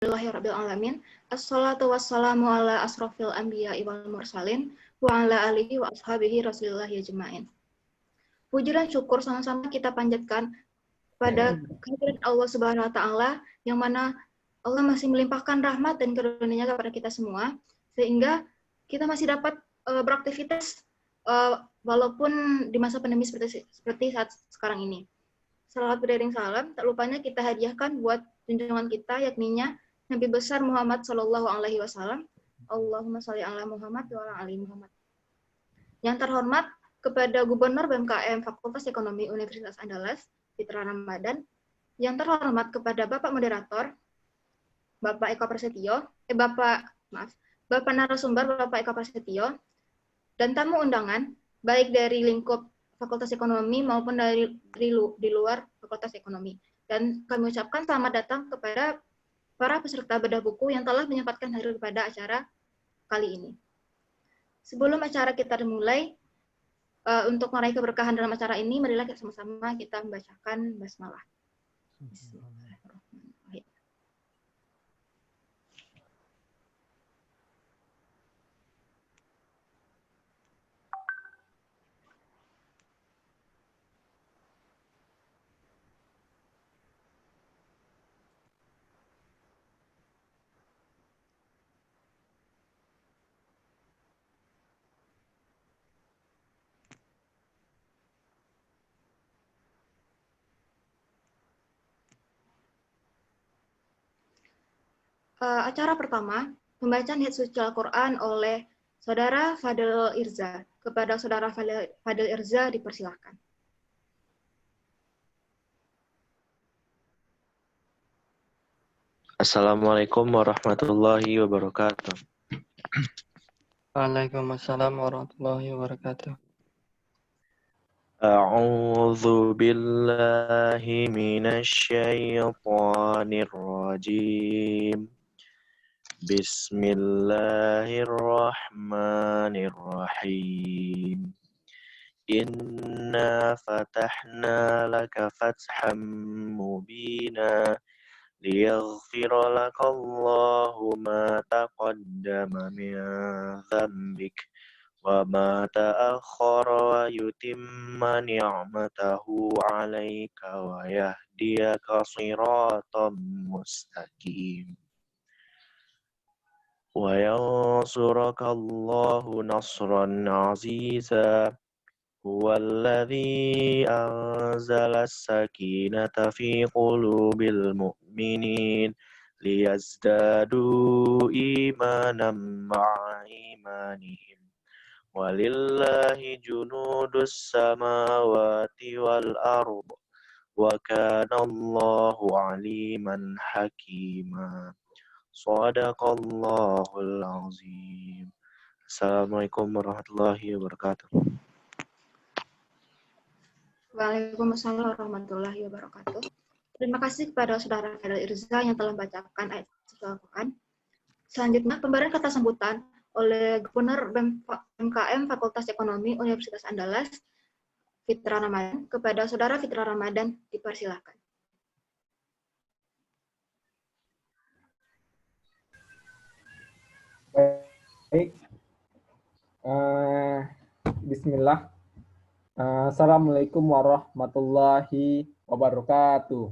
Alhamdulillahirabbil alamin. Assalatu wassalamu ala asrofil anbiya'i wal mursalin wa ala alihi wa ashabihi Rasulillah ajmain. Puji dan syukur sama-sama kita panjatkan pada kehadirat Allah Subhanahu wa taala yang mana Allah masih melimpahkan rahmat dan karunia-Nya kepada kita semua sehingga kita masih dapat beraktivitas walaupun di masa pandemi seperti saat sekarang ini. Salawat beriring salam, tak lupanya kita hadiahkan buat junjungan kita yakninya Nabi besar Muhammad Shallallahu Alaihi Wasallam. Allahumma sholli ala Muhammad wa ala ali Muhammad. Yang terhormat kepada Gubernur BMKM Fakultas Ekonomi Universitas Andalas, Fitra Ramadan. Yang terhormat kepada Bapak Moderator, Bapak Eko Prasetyo, Bapak narasumber Bapak Eko Prasetyo, dan tamu undangan baik dari lingkup Fakultas Ekonomi maupun di luar Fakultas Ekonomi. Dan kami ucapkan selamat datang kepada para peserta bedah buku yang telah menyempatkan hadir pada acara kali ini. Sebelum acara kita dimulai, untuk meraih keberkahan dalam acara ini, marilah sama-sama kita membacakan basmalah. Bismillahirrahmanirrahim. Acara pertama, pembacaan ayat suci Al-Quran oleh Saudara Fadil Irza. Kepada Saudara Fadil Irza dipersilahkan. Assalamualaikum warahmatullahi wabarakatuh. Waalaikumsalam warahmatullahi wabarakatuh. A'udzu billahi minasy syaithanir rajim. Bismillahirrahmanirrahim. Inna fatahna laka fatham mubina liyaghfira lakallahu ma taqaddama min dzambik wa ma ta'akhkhara wa yutimma ni'matahu 'alaika wa yahdiyaka shiratan mustaqim. وَيَنْصُرَكَ اللَّهُ نَصْرًا عَزِيزًا هُوَ الَّذِي أَنْزَلَ السَّكِينَةَ فِي قُلُوبِ الْمُؤْمِنِينَ لِيَزْدَادُوا إِيمَانًا مَعَ إِيمَانِهِمْ وَلِلَّهِ جُنُودُ السَّمَاوَاتِ وَالْأَرْضِ وَكَانَ اللَّهُ عَلِيمًا حَكِيمًا Shadaqallahul azim. Assalamualaikum warahmatullahi wabarakatuh. Waalaikumsalam warahmatullahi wabarakatuh. Terima kasih kepada Saudara Fadil Irza yang telah membacakan ayat suci Al-Quran. Selanjutnya, pemberian kata sambutan oleh Gubernur BMKM Fakultas Ekonomi Universitas Andalas, Fitra Ramadan. Kepada Saudara Fitra Ramadan, dipersilahkan. Baik. Bismillah. Assalamualaikum warahmatullahi wabarakatuh.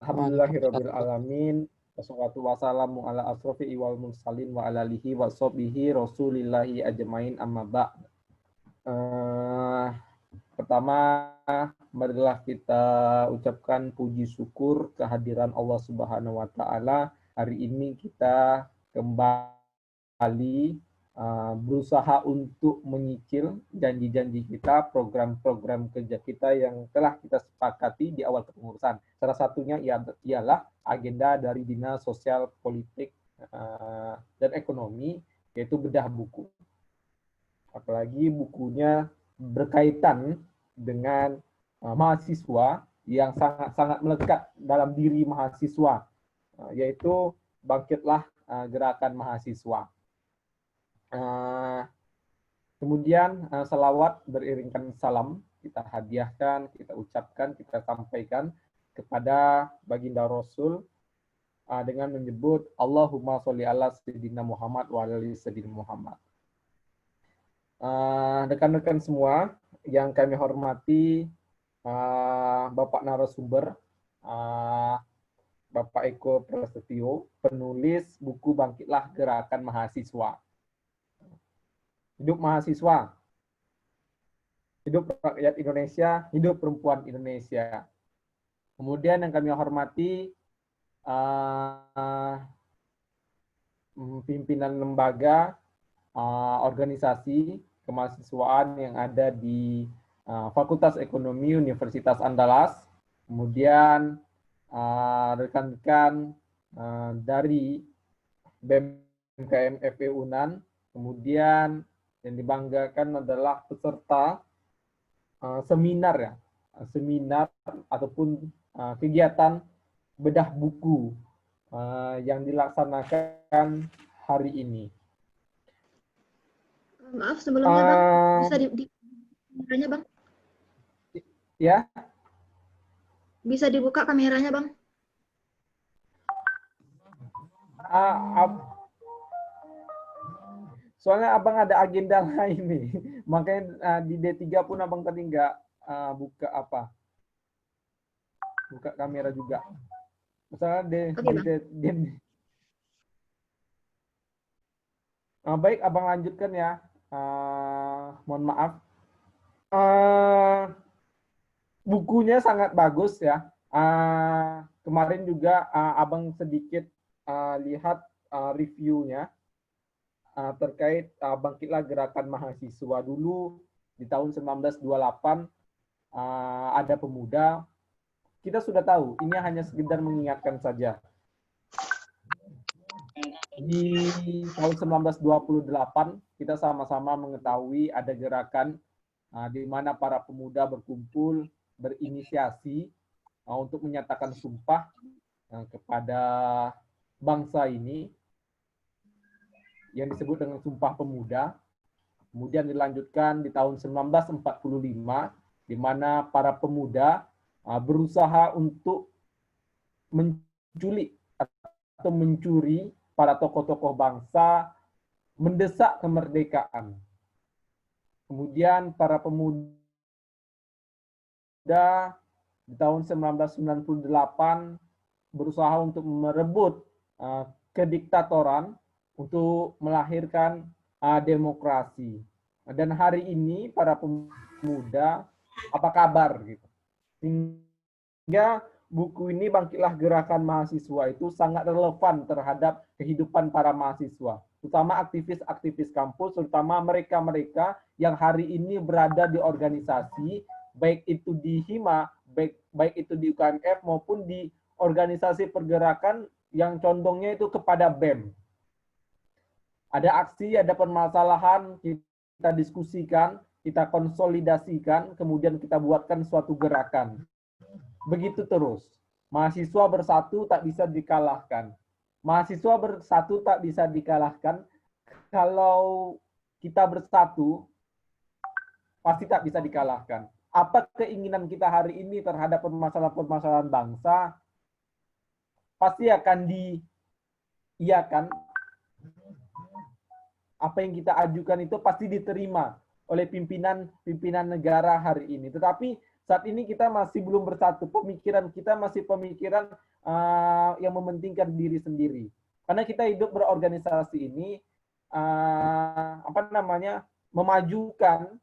Alhamdulillahirabbil alamin. Wassalatu wassalamu ala asrofi wal mursalin wa ala alihi wa sahbihi rasulillahi ajmain amma ba'd. Pertama, marilah kita ucapkan puji syukur kehadiran Allah Subhanahu wa taala. Hari ini kita kembali berusaha untuk menyicil janji-janji kita, program-program kerja kita yang telah kita sepakati di awal kepengurusan. Salah satunya ialah agenda dari Dinas Sosial Politik dan Ekonomi, yaitu bedah buku. Apalagi bukunya berkaitan dengan mahasiswa yang sangat-sangat melekat dalam diri mahasiswa, yaitu Bangkitlah Gerakan Mahasiswa. Kemudian salawat beriringkan salam kita hadiahkan, kita ucapkan, kita sampaikan kepada Baginda Rasul dengan menyebut Allahumma sholli ala sayyidina Muhammad wa ala ali sayyidina Muhammad. Rekan-rekan semua yang kami hormati, Bapak narasumber, Bapak Eko Prasetyo, penulis buku Bangkitlah Gerakan Mahasiswa. Hidup mahasiswa, hidup rakyat Indonesia, hidup perempuan Indonesia. Kemudian yang kami hormati pimpinan lembaga, organisasi kemahasiswaan yang ada di Fakultas Ekonomi Universitas Andalas, kemudian rekan-rekan dari BEM FE UNAN, kemudian yang dibanggakan adalah peserta seminar ataupun kegiatan bedah buku yang dilaksanakan hari ini. Maaf sebelumnya Bang, bisa di kameranya Bang? Ya. Bisa dibuka kameranya Bang? Soalnya Abang ada agenda lain nih, makanya di D3 pun Abang tadi nggak buka kamera juga. Misalnya baik, Abang lanjutkan ya. Mohon maaf. Bukunya sangat bagus ya. Kemarin juga Abang sedikit lihat reviewnya terkait Bangkitlah Gerakan Mahasiswa. Dulu di tahun 1928 ada pemuda. Kita sudah tahu, ini hanya sekedar mengingatkan saja. Di tahun 1928 kita sama-sama mengetahui ada gerakan di mana para pemuda berkumpul, berinisiasi untuk menyatakan sumpah kepada bangsa ini yang disebut dengan Sumpah Pemuda. Kemudian dilanjutkan di tahun 1945 di mana para pemuda berusaha untuk menculik atau mencuri para tokoh-tokoh bangsa, mendesak kemerdekaan. Kemudian para pemuda di tahun 1998 berusaha untuk merebut kediktatoran untuk melahirkan demokrasi. Dan hari ini para pemuda apa kabar gitu. Sehingga buku ini Bangkitlah Gerakan Mahasiswa itu sangat relevan terhadap kehidupan para mahasiswa, terutama aktivis-aktivis kampus, terutama mereka-mereka yang hari ini berada di organisasi, baik itu di HIMA, baik itu di UKMF maupun di organisasi pergerakan yang condongnya itu kepada BEM. Ada aksi, ada permasalahan, kita diskusikan, kita konsolidasikan, kemudian kita buatkan suatu gerakan. Begitu terus. Mahasiswa bersatu tak bisa dikalahkan. Mahasiswa bersatu tak bisa dikalahkan. Kalau kita bersatu, pasti tak bisa dikalahkan. Apa keinginan kita hari ini terhadap permasalahan-permasalahan bangsa, pasti akan diiyakan. Apa yang kita ajukan itu pasti diterima oleh pimpinan negara hari ini. Tetapi saat ini kita masih belum bersatu. Pemikiran kita masih pemikiran yang mementingkan diri sendiri. Karena kita hidup berorganisasi ini memajukan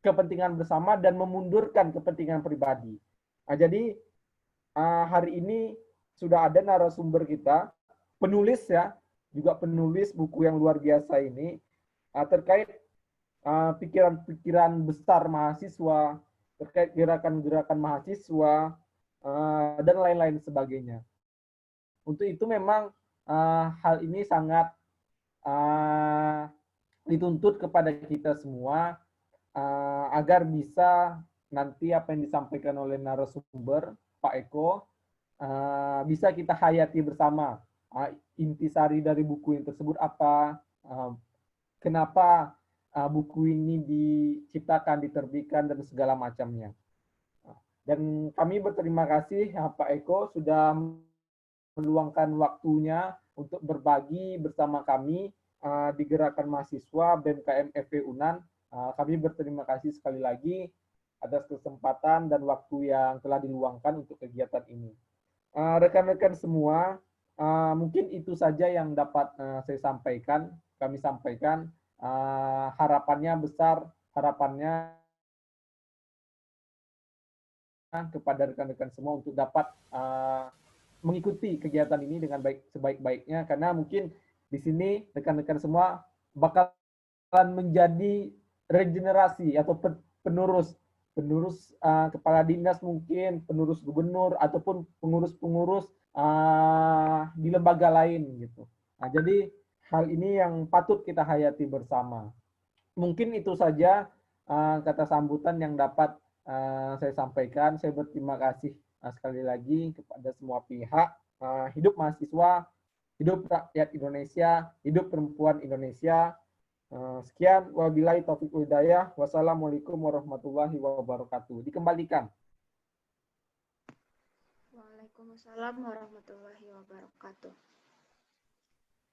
kepentingan bersama dan memundurkan kepentingan pribadi. Nah, jadi hari ini sudah ada narasumber kita, penulis ya, juga penulis buku yang luar biasa ini terkait pikiran-pikiran besar mahasiswa, terkait gerakan-gerakan mahasiswa, dan lain-lain sebagainya. Untuk itu memang hal ini sangat dituntut kepada kita semua agar bisa nanti apa yang disampaikan oleh narasumber Pak Eko bisa kita hayati bersama. Intisari dari buku yang tersebut apa, kenapa buku ini diciptakan, diterbitkan, dan segala macamnya. Dan kami berterima kasih Pak Eko sudah meluangkan waktunya untuk berbagi bersama kami di Gerakan Mahasiswa BMKM FE Unan. Kami berterima kasih sekali lagi atas kesempatan dan waktu yang telah diluangkan untuk kegiatan ini. Rekan-rekan semua, mungkin itu saja yang dapat kami sampaikan. Harapannya besar, harapannya kepada rekan-rekan semua untuk dapat mengikuti kegiatan ini dengan sebaik-baiknya, karena mungkin di sini rekan-rekan semua bakalan menjadi regenerasi atau penerus kepala dinas, mungkin penerus gubernur ataupun pengurus-pengurus di lembaga lain gitu. Nah, jadi hal ini yang patut kita hayati bersama. Mungkin itu saja kata sambutan yang dapat saya sampaikan. Saya berterima kasih sekali lagi kepada semua pihak. Hidup mahasiswa, hidup rakyat Indonesia, hidup perempuan Indonesia. Sekian, wabillahi taufiq wal hidayah. Wassalamualaikum warahmatullahi wabarakatuh. Dikembalikan. Waalaikumsalam warahmatullahi wabarakatuh.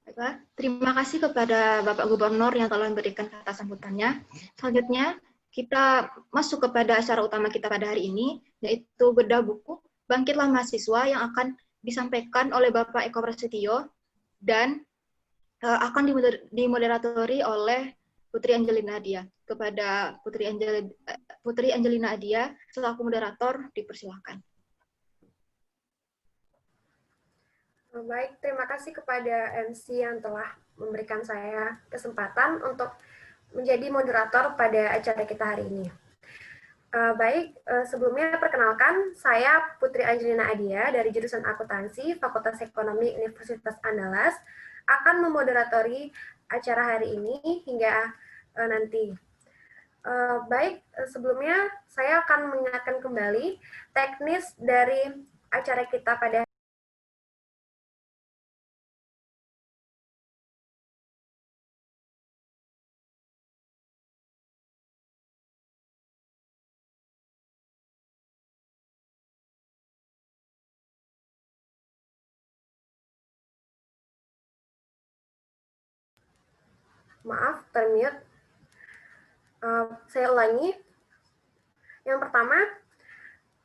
Baiklah, terima kasih kepada Bapak Gubernur yang telah memberikan kata sambutannya. Selanjutnya, kita masuk kepada acara utama kita pada hari ini, yaitu bedah buku Bangkitlah Mahasiswa yang akan disampaikan oleh Bapak Eko Prasetyo dan akan dimoderatori oleh Putri Angelina Adia. Kepada Putri Angelina Adia selaku moderator, dipersilakan. Baik, terima kasih kepada MC yang telah memberikan saya kesempatan untuk menjadi moderator pada acara kita hari ini. Sebelumnya perkenalkan, saya Putri Angelina Adia dari jurusan Akuntansi Fakultas Ekonomi Universitas Andalas akan memoderatori acara hari ini hingga nanti. Sebelumnya saya akan mengingatkan kembali teknis dari acara kita pada Maaf, termute. Saya ulangi. Yang pertama,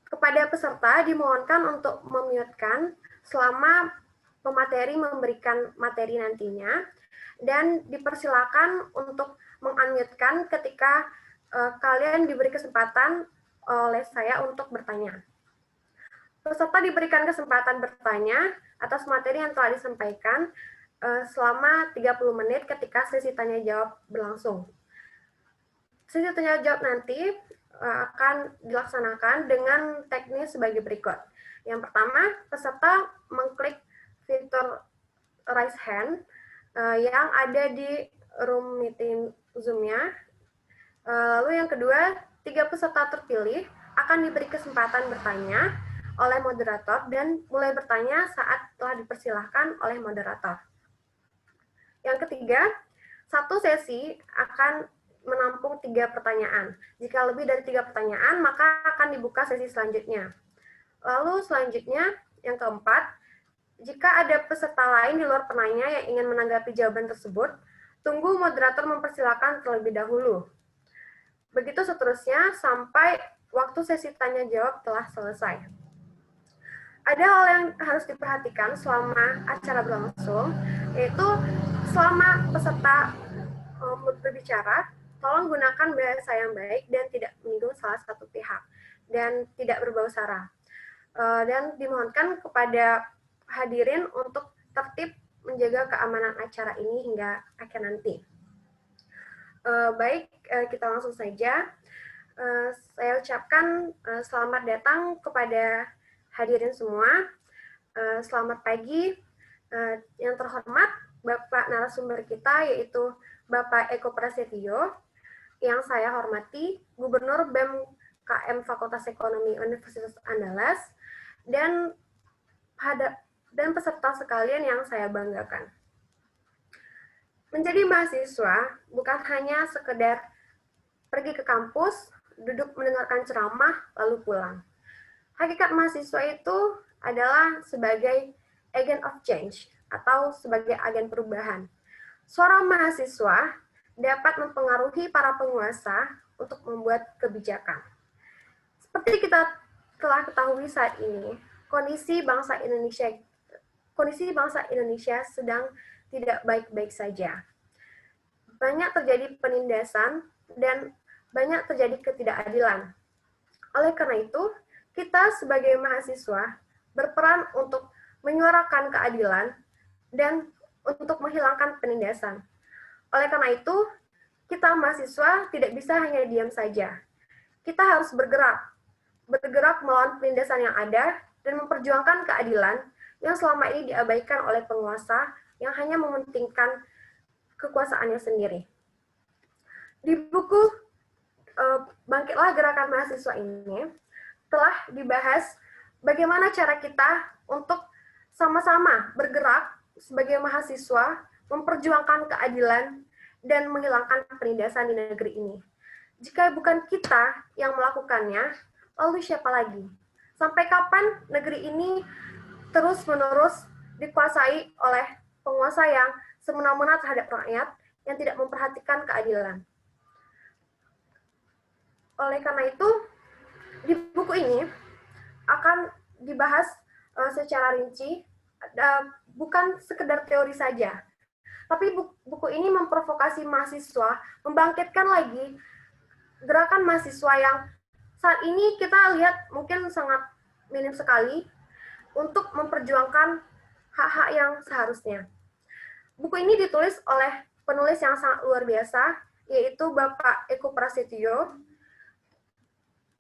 kepada peserta dimohonkan untuk memute-kan selama pemateri memberikan materi nantinya, dan dipersilakan untuk mengunmute-kan ketika kalian diberi kesempatan oleh saya untuk bertanya. Peserta diberikan kesempatan bertanya atas materi yang telah disampaikan selama 30 menit ketika sesi tanya jawab berlangsung. Sesi tanya jawab nanti akan dilaksanakan dengan teknis sebagai berikut. Yang pertama, peserta mengklik fitur raise hand yang ada di room meeting Zoom-nya. Lalu yang kedua, 3 peserta terpilih akan diberi kesempatan bertanya oleh moderator dan mulai bertanya saat telah dipersilahkan oleh moderator. Yang ketiga, satu sesi akan menampung 3 pertanyaan. Jika lebih dari 3 pertanyaan, maka akan dibuka sesi selanjutnya. Lalu selanjutnya, yang keempat, jika ada peserta lain di luar penanya yang ingin menanggapi jawaban tersebut, tunggu moderator mempersilakan terlebih dahulu. Begitu seterusnya sampai waktu sesi tanya jawab telah selesai. Ada hal yang harus diperhatikan selama acara berlangsung, yaitu selama peserta berbicara, tolong gunakan bahasa yang baik dan tidak menyinggung salah satu pihak, dan tidak berbau sara. Dan dimohonkan kepada hadirin untuk tertib menjaga keamanan acara ini hingga akhir nanti. Kita langsung saja. Saya ucapkan selamat datang kepada hadirin semua. Selamat pagi. Yang terhormat Bapak narasumber kita yaitu Bapak Eko Prasetyo, yang saya hormati, Gubernur BEM Fakultas Ekonomi Universitas Andalas, dan peserta sekalian yang saya banggakan. Menjadi mahasiswa bukan hanya sekedar pergi ke kampus, duduk mendengarkan ceramah, lalu pulang. Hakikat mahasiswa itu adalah sebagai agent of change atau sebagai agen perubahan. Suara mahasiswa dapat mempengaruhi para penguasa untuk membuat kebijakan. Seperti kita telah ketahui saat ini, kondisi bangsa Indonesia sedang tidak baik-baik saja. Banyak terjadi penindasan dan banyak terjadi ketidakadilan. Oleh karena itu, kita sebagai mahasiswa berperan untuk menyuarakan keadilan dan untuk menghilangkan penindasan. Oleh karena itu, kita mahasiswa tidak bisa hanya diam saja. Kita harus bergerak melawan penindasan yang ada dan memperjuangkan keadilan yang selama ini diabaikan oleh penguasa yang hanya mementingkan kekuasaannya sendiri. Di buku Bangkitlah Gerakan Mahasiswa ini telah dibahas bagaimana cara kita untuk sama-sama bergerak sebagai mahasiswa, memperjuangkan keadilan, dan menghilangkan penindasan di negeri ini. Jika bukan kita yang melakukannya, lalu siapa lagi? Sampai kapan negeri ini terus-menerus dikuasai oleh penguasa yang semena-mena terhadap rakyat yang tidak memperhatikan keadilan? Oleh karena itu, di buku ini akan dibahas secara rinci, bukan sekedar teori saja, tapi buku ini memprovokasi mahasiswa, membangkitkan lagi gerakan mahasiswa yang saat ini kita lihat mungkin sangat minim sekali untuk memperjuangkan hak-hak yang seharusnya. Buku ini ditulis oleh penulis yang sangat luar biasa, yaitu Bapak Eko Prasetyo.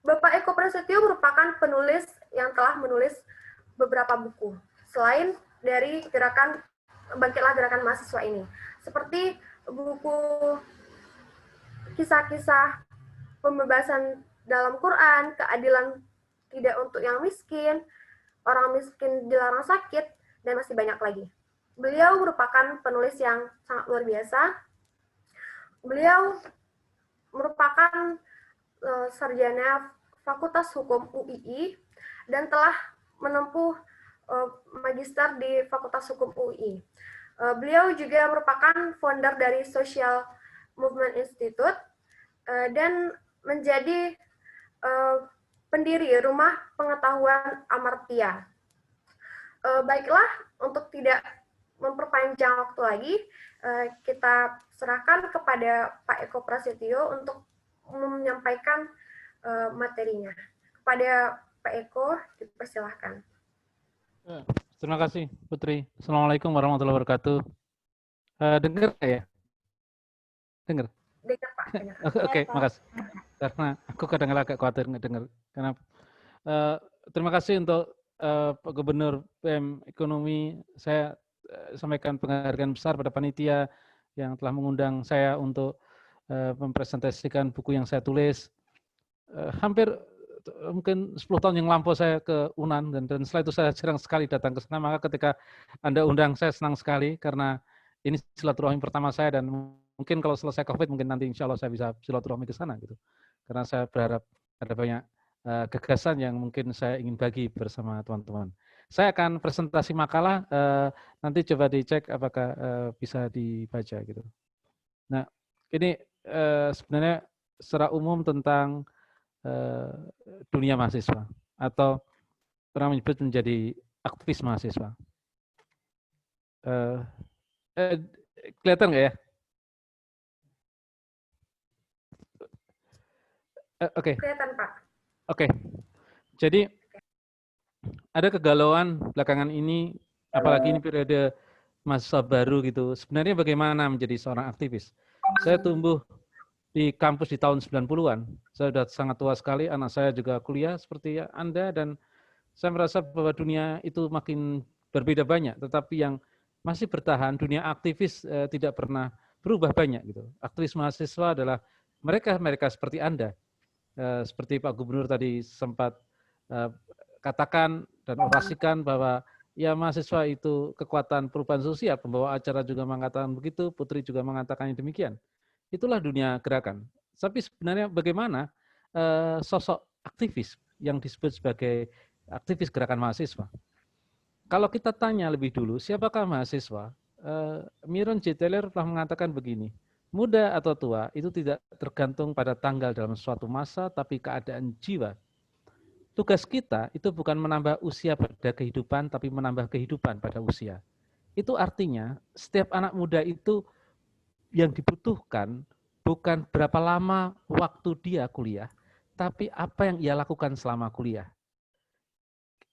Bapak Eko Prasetyo merupakan penulis yang telah menulis beberapa buku, selain dari Bangkitlah Gerakan Mahasiswa ini. Seperti buku kisah-kisah pembebasan dalam Quran, keadilan tidak untuk yang miskin, orang miskin dilarang sakit, dan masih banyak lagi. Beliau merupakan penulis yang sangat luar biasa. Beliau merupakan sarjana Fakultas Hukum UII dan telah menempuh magister di Fakultas Hukum UII. Beliau juga merupakan founder dari Social Movement Institute dan menjadi pendiri Rumah Pengetahuan Amartya. Baiklah, untuk tidak memperpanjang waktu lagi, kita serahkan kepada Pak Eko Prasetyo untuk menyampaikan materinya. Kepada Pak Eko, dipersilahkan. Terima kasih, Putri. Assalamualaikum warahmatullahi wabarakatuh. Dengar ya? Dengar? Dengar, Pak. Dengar. Oke, makasih. Karena aku kadang agak khawatir nggak dengar. Kenapa? Terima kasih untuk Pak Gubernur PM Ekonomi. Saya sampaikan penghargaan besar pada panitia yang telah mengundang saya untuk mempresentasikan buku yang saya tulis. Hampir mungkin 10 tahun yang lampau saya ke UNAN dan setelah itu saya jarang sekali datang ke sana. Maka ketika Anda undang saya senang sekali karena ini silaturahmi pertama saya dan mungkin kalau selesai COVID mungkin nanti insya Allah saya bisa silaturahmi ke sana gitu. Karena saya berharap ada banyak gagasan yang mungkin saya ingin bagi bersama teman-teman. Saya akan presentasi makalah, nanti coba dicek apakah bisa dibaca gitu. Nah, ini sebenarnya secara umum tentang dunia mahasiswa atau orang menyebut menjadi aktivis mahasiswa. Kelihatan nggak ya? Oke. Kelihatan, Pak. Oke. Jadi ada kegalauan belakangan ini, apalagi ini periode mahasiswa baru gitu. Sebenarnya bagaimana menjadi seorang aktivis? Saya tumbuh di kampus di tahun 90-an. Saya sudah sangat tua sekali, anak saya juga kuliah seperti Anda, dan saya merasa bahwa dunia itu makin berbeda banyak, tetapi yang masih bertahan, dunia aktivis tidak pernah berubah banyak gitu. Aktivis mahasiswa adalah mereka seperti Anda. Seperti Pak Gubernur tadi sempat katakan dan orasikan bahwa ya mahasiswa itu kekuatan perubahan sosial, pembawa acara juga mengatakan begitu, Putri juga mengatakan demikian. Itulah dunia gerakan. Tapi sebenarnya bagaimana sosok aktivis yang disebut sebagai aktivis gerakan mahasiswa. Kalau kita tanya lebih dulu, siapakah mahasiswa? Myron J. Taylor telah mengatakan begini, muda atau tua itu tidak tergantung pada tanggal dalam suatu masa, tapi keadaan jiwa. Tugas kita itu bukan menambah usia pada kehidupan, tapi menambah kehidupan pada usia. Itu artinya setiap anak muda itu yang dibutuhkan bukan berapa lama waktu dia kuliah, tapi apa yang ia lakukan selama kuliah.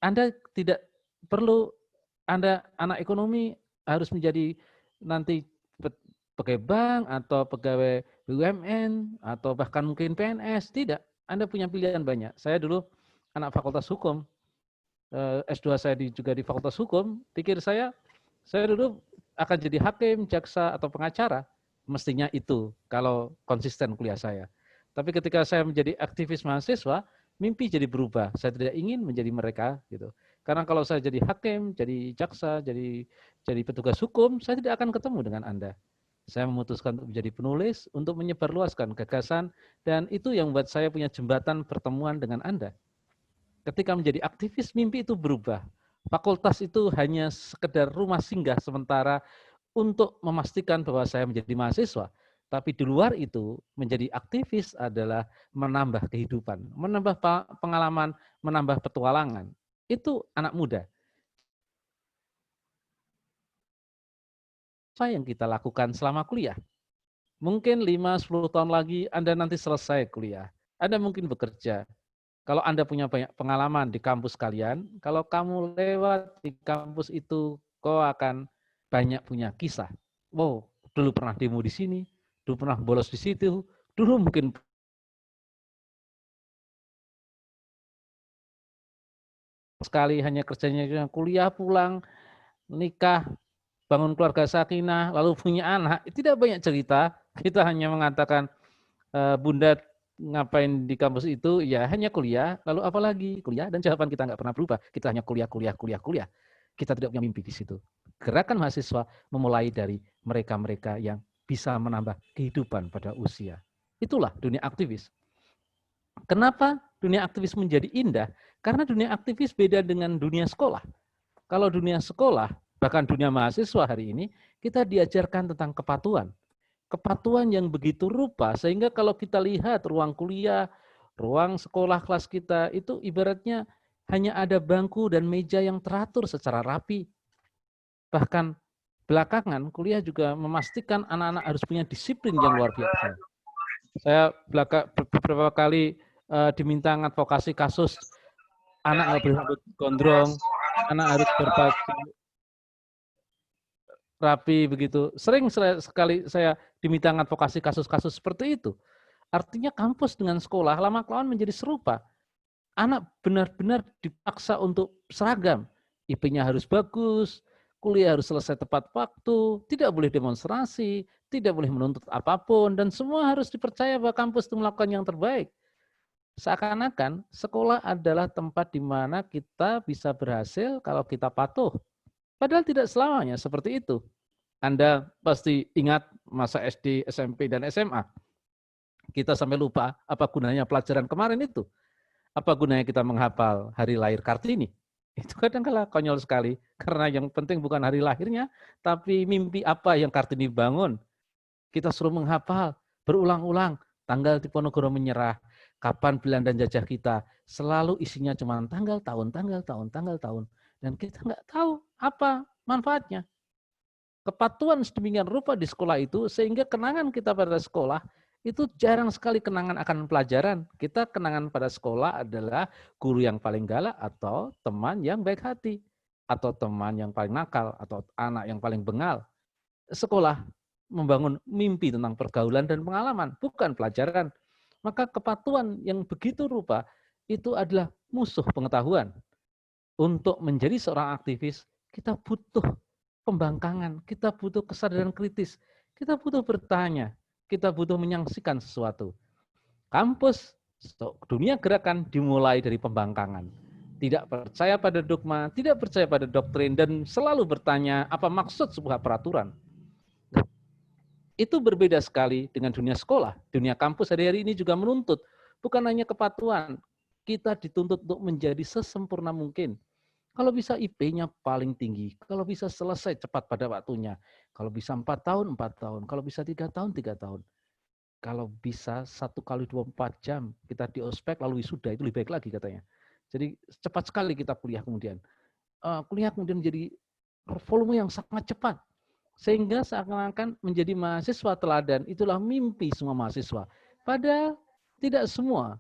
Anda tidak perlu, Anda anak ekonomi harus menjadi nanti pegawai bank atau pegawai BUMN atau bahkan mungkin PNS. Tidak, Anda punya pilihan banyak. Saya dulu anak Fakultas Hukum, S2 saya juga di Fakultas Hukum, pikir saya dulu akan jadi hakim, jaksa, atau pengacara. Mestinya itu kalau konsisten kuliah saya. Tapi ketika saya menjadi aktivis mahasiswa, mimpi jadi berubah. Saya tidak ingin menjadi mereka gitu. Karena kalau saya jadi hakim, jadi jaksa, jadi petugas hukum, saya tidak akan ketemu dengan Anda. Saya memutuskan untuk menjadi penulis, untuk menyebarluaskan gagasan, dan itu yang membuat saya punya jembatan pertemuan dengan Anda. Ketika menjadi aktivis, mimpi itu berubah. Fakultas itu hanya sekedar rumah singgah sementara untuk memastikan bahwa saya menjadi mahasiswa. Tapi di luar itu, menjadi aktivis adalah menambah kehidupan, menambah pengalaman, menambah petualangan. Itu anak muda. Apa yang kita lakukan selama kuliah? Mungkin 5-10 tahun lagi Anda nanti selesai kuliah. Anda mungkin bekerja. Kalau Anda punya banyak pengalaman di kampus kalian, kalau kamu lewat di kampus itu, kau akan banyak punya kisah. Wow, dulu pernah demo di sini, dulu pernah bolos di situ, dulu mungkin sekali hanya kerjanya kuliah, pulang, nikah, bangun keluarga sakinah, lalu punya anak. Tidak banyak cerita, kita hanya mengatakan, Bunda ngapain di kampus itu, ya hanya kuliah, lalu apa lagi? Kuliah, dan jawaban kita nggak pernah berubah. Kita hanya kuliah. Kita tidak punya mimpi di situ. Gerakan mahasiswa memulai dari mereka-mereka yang bisa menambah kehidupan pada usia. Itulah dunia aktivis. Kenapa dunia aktivis menjadi indah? Karena dunia aktivis beda dengan dunia sekolah. Kalau dunia sekolah, bahkan dunia mahasiswa hari ini, kita diajarkan tentang kepatuhan. Kepatuhan yang begitu rupa, sehingga kalau kita lihat ruang kuliah, ruang sekolah kelas kita, itu ibaratnya hanya ada bangku dan meja yang teratur secara rapi. Bahkan belakangan kuliah juga memastikan anak-anak harus punya disiplin yang luar biasa. Saya beberapa kali diminta ngadvokasi kasus anak nggak boleh rambut gondrong, anak harus berbaju rapi begitu. Sering sekali saya diminta ngadvokasi kasus-kasus seperti itu. Artinya kampus dengan sekolah lama-kelamaan menjadi serupa. Anak benar-benar dipaksa untuk seragam. IP-nya harus bagus, kuliah harus selesai tepat waktu, tidak boleh demonstrasi, tidak boleh menuntut apapun, dan semua harus dipercaya bahwa kampus itu melakukan yang terbaik. Seakan-akan sekolah adalah tempat di mana kita bisa berhasil kalau kita patuh. Padahal tidak selamanya seperti itu. Anda pasti ingat masa SD, SMP, dan SMA. Kita sampai lupa apa gunanya pelajaran kemarin itu. Apa gunanya kita menghafal hari lahir Kartini? Itu kadang-kala konyol sekali. Karena yang penting bukan hari lahirnya, tapi mimpi apa yang Kartini bangun. Kita suruh menghafal, berulang-ulang. Tanggal Diponegoro menyerah, kapan Belanda jajah kita. Selalu isinya cuma tanggal, tahun. Dan kita nggak tahu apa manfaatnya. Kepatuhan sedemikian rupa di sekolah itu, sehingga kenangan kita pada sekolah, itu jarang sekali kenangan akan pelajaran. Kita kenangan pada sekolah adalah guru yang paling galak, atau teman yang baik hati, atau teman yang paling nakal, atau anak yang paling bengal. Sekolah membangun mimpi tentang pergaulan dan pengalaman, bukan pelajaran. Maka kepatuhan yang begitu rupa, itu adalah musuh pengetahuan. Untuk menjadi seorang aktivis, kita butuh pembangkangan, kita butuh kesadaran kritis, kita butuh bertanya, kita butuh menyaksikan sesuatu. Kampus, dunia gerakan dimulai dari pembangkangan. Tidak percaya pada dogma, tidak percaya pada doktrin, dan selalu bertanya apa maksud sebuah peraturan. Itu berbeda sekali dengan dunia sekolah. Dunia kampus hari-hari ini juga menuntut bukan hanya kepatuhan, kita dituntut untuk menjadi sesempurna mungkin. Kalau bisa IP-nya paling tinggi, kalau bisa selesai cepat pada waktunya, kalau bisa 4 tahun, 4 tahun, kalau bisa 3 tahun, 3 tahun. Kalau bisa 1 kali 24 jam kita di ospek lalu wisuda, itu lebih baik lagi katanya. Jadi cepat sekali kita kuliah kemudian. Kuliah kemudian menjadi volume yang sangat cepat. Sehingga seakan-akan menjadi mahasiswa teladan, itulah mimpi semua mahasiswa. Padahal tidak semua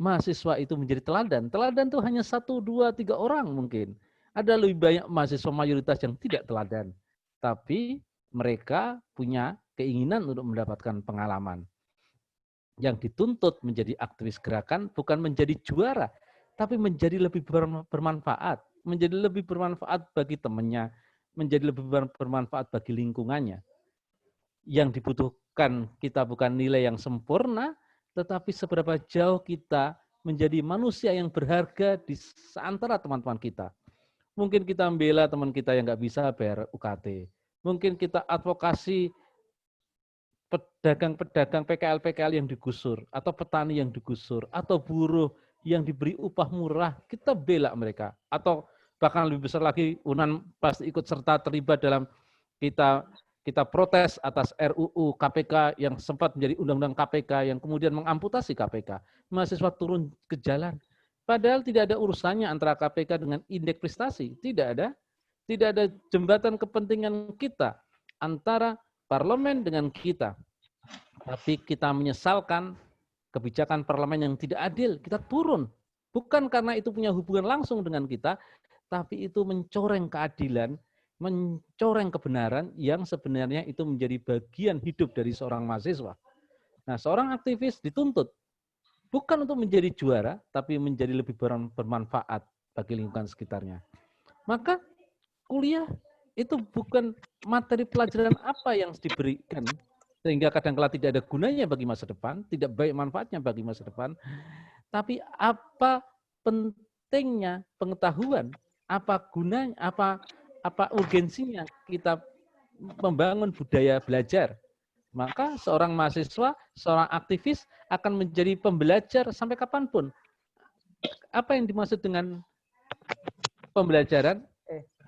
mahasiswa itu menjadi teladan. Teladan itu hanya 1, 2, 3 orang mungkin. Ada lebih banyak mahasiswa mayoritas yang tidak teladan. Tapi mereka punya keinginan untuk mendapatkan pengalaman. Yang dituntut menjadi aktivis gerakan bukan menjadi juara, tapi menjadi lebih bermanfaat. Menjadi lebih bermanfaat bagi temannya, menjadi lebih bermanfaat bagi lingkungannya. Yang dibutuhkan kita bukan nilai yang sempurna, tetapi seberapa jauh kita menjadi manusia yang berharga di antara teman-teman kita. Mungkin kita membela teman kita yang nggak bisa bayar UKT. Mungkin kita advokasi pedagang-pedagang PKL-PKL yang digusur, atau petani yang digusur, atau buruh yang diberi upah murah, kita bela mereka. Atau bahkan lebih besar lagi, UNAN pasti ikut serta terlibat dalam kita protes atas RUU KPK yang sempat menjadi undang-undang KPK yang kemudian mengamputasi KPK. Mahasiswa turun ke jalan. Padahal tidak ada urusannya antara KPK dengan indeks prestasi. Tidak ada. Tidak ada jembatan kepentingan kita antara parlemen dengan kita. Tapi kita menyesalkan kebijakan parlemen yang tidak adil. Kita turun. Bukan karena itu punya hubungan langsung dengan kita, tapi itu mencoreng keadilan, mencoreng kebenaran yang sebenarnya itu menjadi bagian hidup dari seorang mahasiswa. Nah, seorang aktivis dituntut bukan untuk menjadi juara, tapi menjadi lebih bermanfaat bagi lingkungan sekitarnya. Maka kuliah itu bukan materi pelajaran apa yang diberikan, sehingga kadang-kala tidak ada gunanya bagi masa depan, tidak baik manfaatnya bagi masa depan, tapi apa pentingnya pengetahuan, apa gunanya, apa urgensinya kita membangun budaya belajar. Maka seorang mahasiswa, seorang aktivis akan menjadi pembelajar sampai kapanpun. Apa yang dimaksud dengan pembelajaran?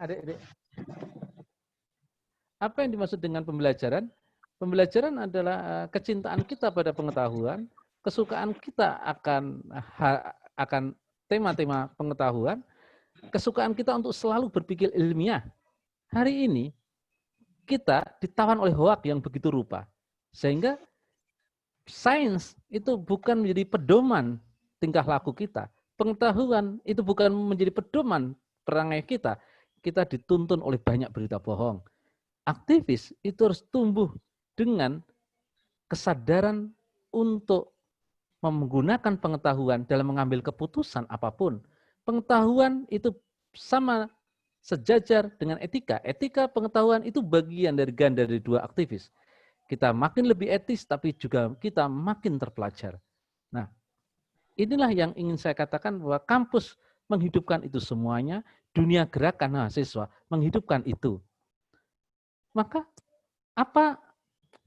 Adik-adik. Apa yang dimaksud dengan pembelajaran? Pembelajaran adalah kecintaan kita pada pengetahuan, kesukaan kita akan tema-tema pengetahuan, kesukaan kita untuk selalu berpikir ilmiah. Hari ini kita ditawan oleh hoak yang begitu rupa. Sehingga sains itu bukan menjadi pedoman tingkah laku kita. Pengetahuan itu bukan menjadi pedoman perangai kita. Kita dituntun oleh banyak berita bohong. Aktivis itu harus tumbuh dengan kesadaran untuk menggunakan pengetahuan dalam mengambil keputusan apapun. Pengetahuan itu sama sejajar dengan etika. Etika pengetahuan itu bagian dari ganda dari dua aktivis. Kita makin lebih etis, tapi juga kita makin terpelajar. Nah, inilah yang ingin saya katakan bahwa kampus menghidupkan itu semuanya, dunia gerakan mahasiswa menghidupkan itu. Maka apa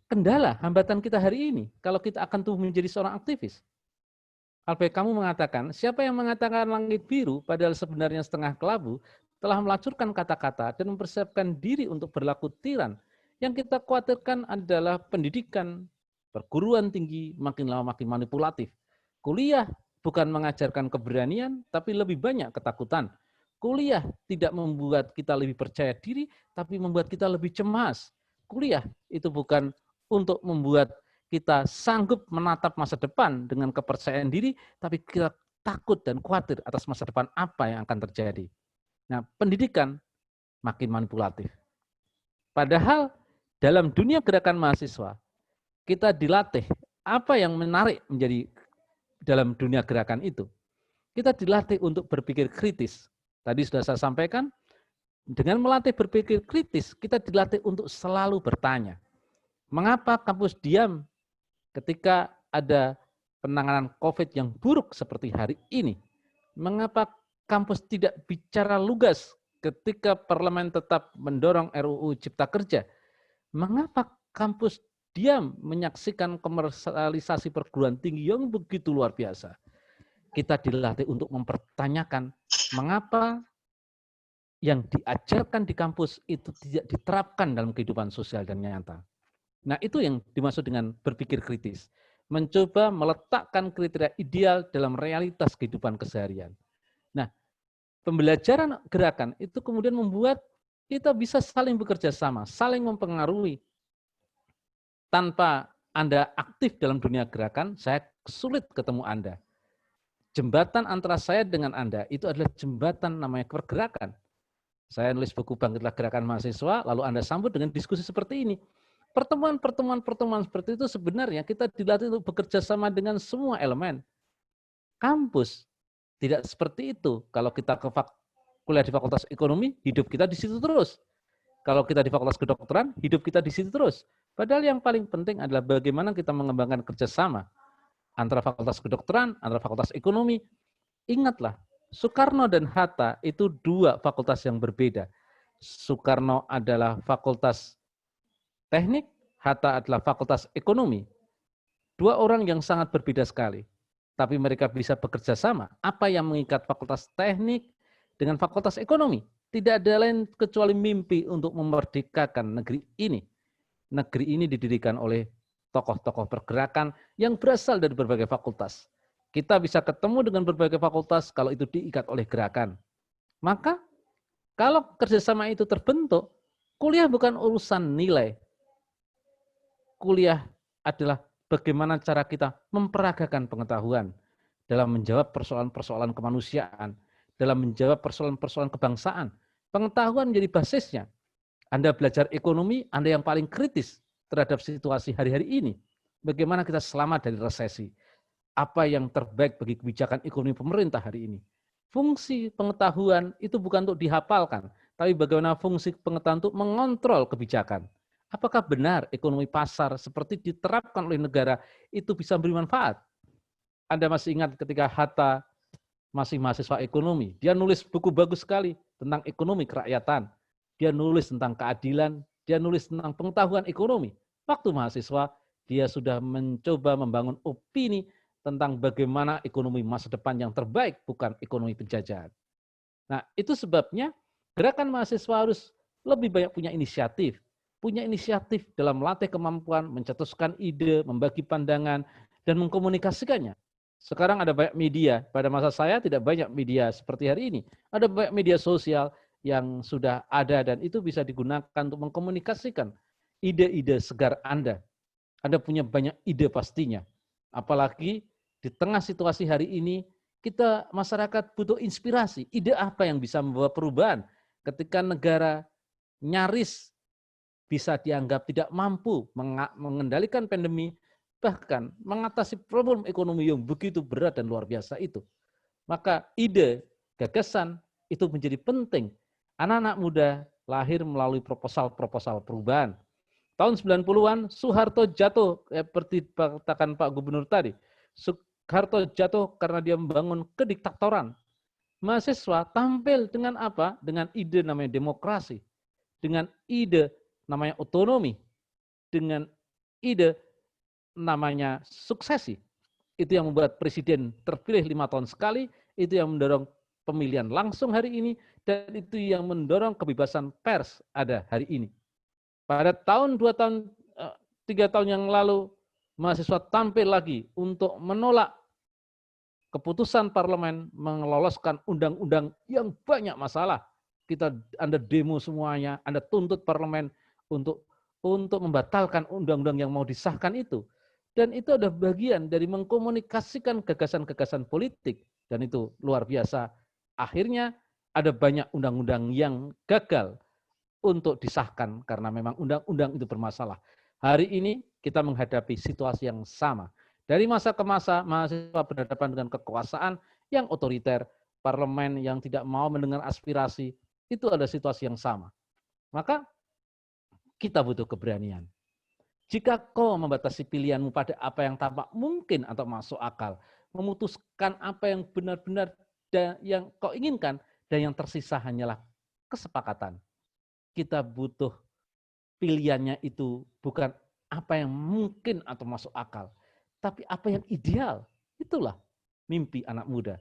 kendala, hambatan kita hari ini kalau kita akan tumbuh menjadi seorang aktivis? Albert Camus mengatakan, siapa yang mengatakan langit biru padahal sebenarnya setengah kelabu, telah melacurkan kata-kata dan mempersiapkan diri untuk berlaku tiran. Yang kita khawatirkan adalah pendidikan, perguruan tinggi makin lama makin manipulatif. Kuliah bukan mengajarkan keberanian, tapi lebih banyak ketakutan. Kuliah tidak membuat kita lebih percaya diri, tapi membuat kita lebih cemas. Kuliah itu bukan untuk membuat kita sanggup menatap masa depan dengan kepercayaan diri, tapi kita takut dan khawatir atas masa depan apa yang akan terjadi. Nah, pendidikan makin manipulatif. Padahal dalam dunia gerakan mahasiswa, kita dilatih apa yang menarik menjadi dalam dunia gerakan itu. Kita dilatih untuk berpikir kritis. Tadi sudah saya sampaikan, dengan melatih berpikir kritis, kita dilatih untuk selalu bertanya. Mengapa kampus diam ketika ada penanganan COVID yang buruk seperti hari ini? Mengapa kampus tidak bicara lugas ketika parlemen tetap mendorong RUU Cipta Kerja? Mengapa kampus diam menyaksikan komersialisasi perguruan tinggi yang begitu luar biasa? kita dilatih untuk mempertanyakan mengapa yang diajarkan di kampus itu tidak diterapkan dalam kehidupan sosial dan nyata. Nah, itu yang dimaksud dengan berpikir kritis. Mencoba meletakkan kriteria ideal dalam realitas kehidupan keseharian. Nah, pembelajaran gerakan itu kemudian membuat kita bisa saling bekerja sama, saling mempengaruhi. Tanpa Anda aktif dalam dunia gerakan, saya sulit ketemu Anda. Jembatan antara saya dengan Anda itu adalah jembatan namanya pergerakan. Saya nulis buku Bangkitlah Gerakan Mahasiswa, lalu Anda sambut dengan diskusi seperti ini. Pertemuan seperti itu sebenarnya kita dilatih untuk bekerja sama dengan semua elemen. Kampus tidak seperti itu. Kalau kita kuliah di Fakultas Ekonomi, hidup kita di situ terus. Kalau kita di Fakultas Kedokteran, hidup kita di situ terus. Padahal yang paling penting adalah bagaimana kita mengembangkan kerjasama antara Fakultas Kedokteran, antara Fakultas Ekonomi. Ingatlah, Soekarno dan Hatta itu dua fakultas yang berbeda. Soekarno adalah fakultas teknik, Hatta adalah fakultas ekonomi. Dua orang yang sangat berbeda sekali. Tapi mereka bisa bekerja sama. Apa yang mengikat fakultas teknik dengan fakultas ekonomi? Tidak ada lain kecuali mimpi untuk memerdekakan negeri ini. Negeri ini didirikan oleh tokoh-tokoh pergerakan yang berasal dari berbagai fakultas. Kita bisa ketemu dengan berbagai fakultas kalau itu diikat oleh gerakan. Maka kalau kerjasama itu terbentuk, kuliah bukan urusan nilai. Kuliah adalah bagaimana cara kita memperagakan pengetahuan dalam menjawab persoalan-persoalan kemanusiaan, dalam menjawab persoalan-persoalan kebangsaan. Pengetahuan menjadi basisnya. Anda belajar ekonomi, Anda yang paling kritis terhadap situasi hari-hari ini. Bagaimana kita selamat dari resesi. Apa yang terbaik bagi kebijakan ekonomi pemerintah hari ini. Fungsi pengetahuan itu bukan untuk dihafalkan, tapi bagaimana fungsi pengetahuan untuk mengontrol kebijakan. Apakah benar ekonomi pasar seperti diterapkan oleh negara itu bisa memberi manfaat? Anda masih ingat ketika Hatta masih mahasiswa ekonomi, dia nulis buku bagus sekali tentang ekonomi kerakyatan. Dia nulis tentang keadilan, dia nulis tentang pengetahuan ekonomi. Waktu mahasiswa, dia sudah mencoba membangun opini tentang bagaimana ekonomi masa depan yang terbaik, bukan ekonomi penjajahan. Nah, itu sebabnya gerakan mahasiswa harus lebih banyak punya inisiatif dalam melatih kemampuan, mencetuskan ide, membagi pandangan, dan mengkomunikasikannya. Sekarang ada banyak media, pada masa saya tidak banyak media seperti hari ini. Ada banyak media sosial yang sudah ada dan itu bisa digunakan untuk mengkomunikasikan ide-ide segar Anda. Anda punya banyak ide pastinya. Apalagi di tengah situasi hari ini, kita masyarakat butuh inspirasi. Ide apa yang bisa membawa perubahan ketika negara nyaris bisa dianggap tidak mampu mengendalikan pandemi, bahkan mengatasi problem ekonomi yang begitu berat dan luar biasa itu. Maka ide, gagasan itu menjadi penting. Anak-anak muda lahir melalui proposal-proposal perubahan. Tahun 90-an Soeharto jatuh, seperti katakan Pak Gubernur tadi. Soeharto jatuh karena dia membangun kediktatoran. Mahasiswa tampil dengan apa? Dengan ide namanya demokrasi. Dengan ide namanya otonomi. Dengan ide namanya suksesi. Itu yang membuat presiden terpilih 5 tahun sekali, itu yang mendorong pemilihan langsung hari ini, dan itu yang mendorong kebebasan pers ada hari ini. Pada tahun 2 tahun, 3 tahun yang lalu, mahasiswa tampil lagi untuk menolak keputusan parlemen meloloskan undang-undang yang banyak masalah. Anda demo semuanya, Anda tuntut parlemen untuk membatalkan undang-undang yang mau disahkan itu. Dan itu ada bagian dari mengkomunikasikan gagasan-gagasan politik. Dan itu luar biasa. Akhirnya ada banyak undang-undang yang gagal untuk disahkan karena memang undang-undang itu bermasalah. Hari ini kita menghadapi situasi yang sama. Dari masa ke masa, mahasiswa berhadapan dengan kekuasaan yang otoriter, parlemen yang tidak mau mendengar aspirasi, itu ada situasi yang sama. Maka kita butuh keberanian. Jika kau membatasi pilihanmu pada apa yang tampak mungkin atau masuk akal, memutuskan apa yang benar-benar yang kau inginkan, dan yang tersisa hanyalah kesepakatan. Kita butuh pilihannya itu bukan apa yang mungkin atau masuk akal, tapi apa yang ideal. Itulah mimpi anak muda.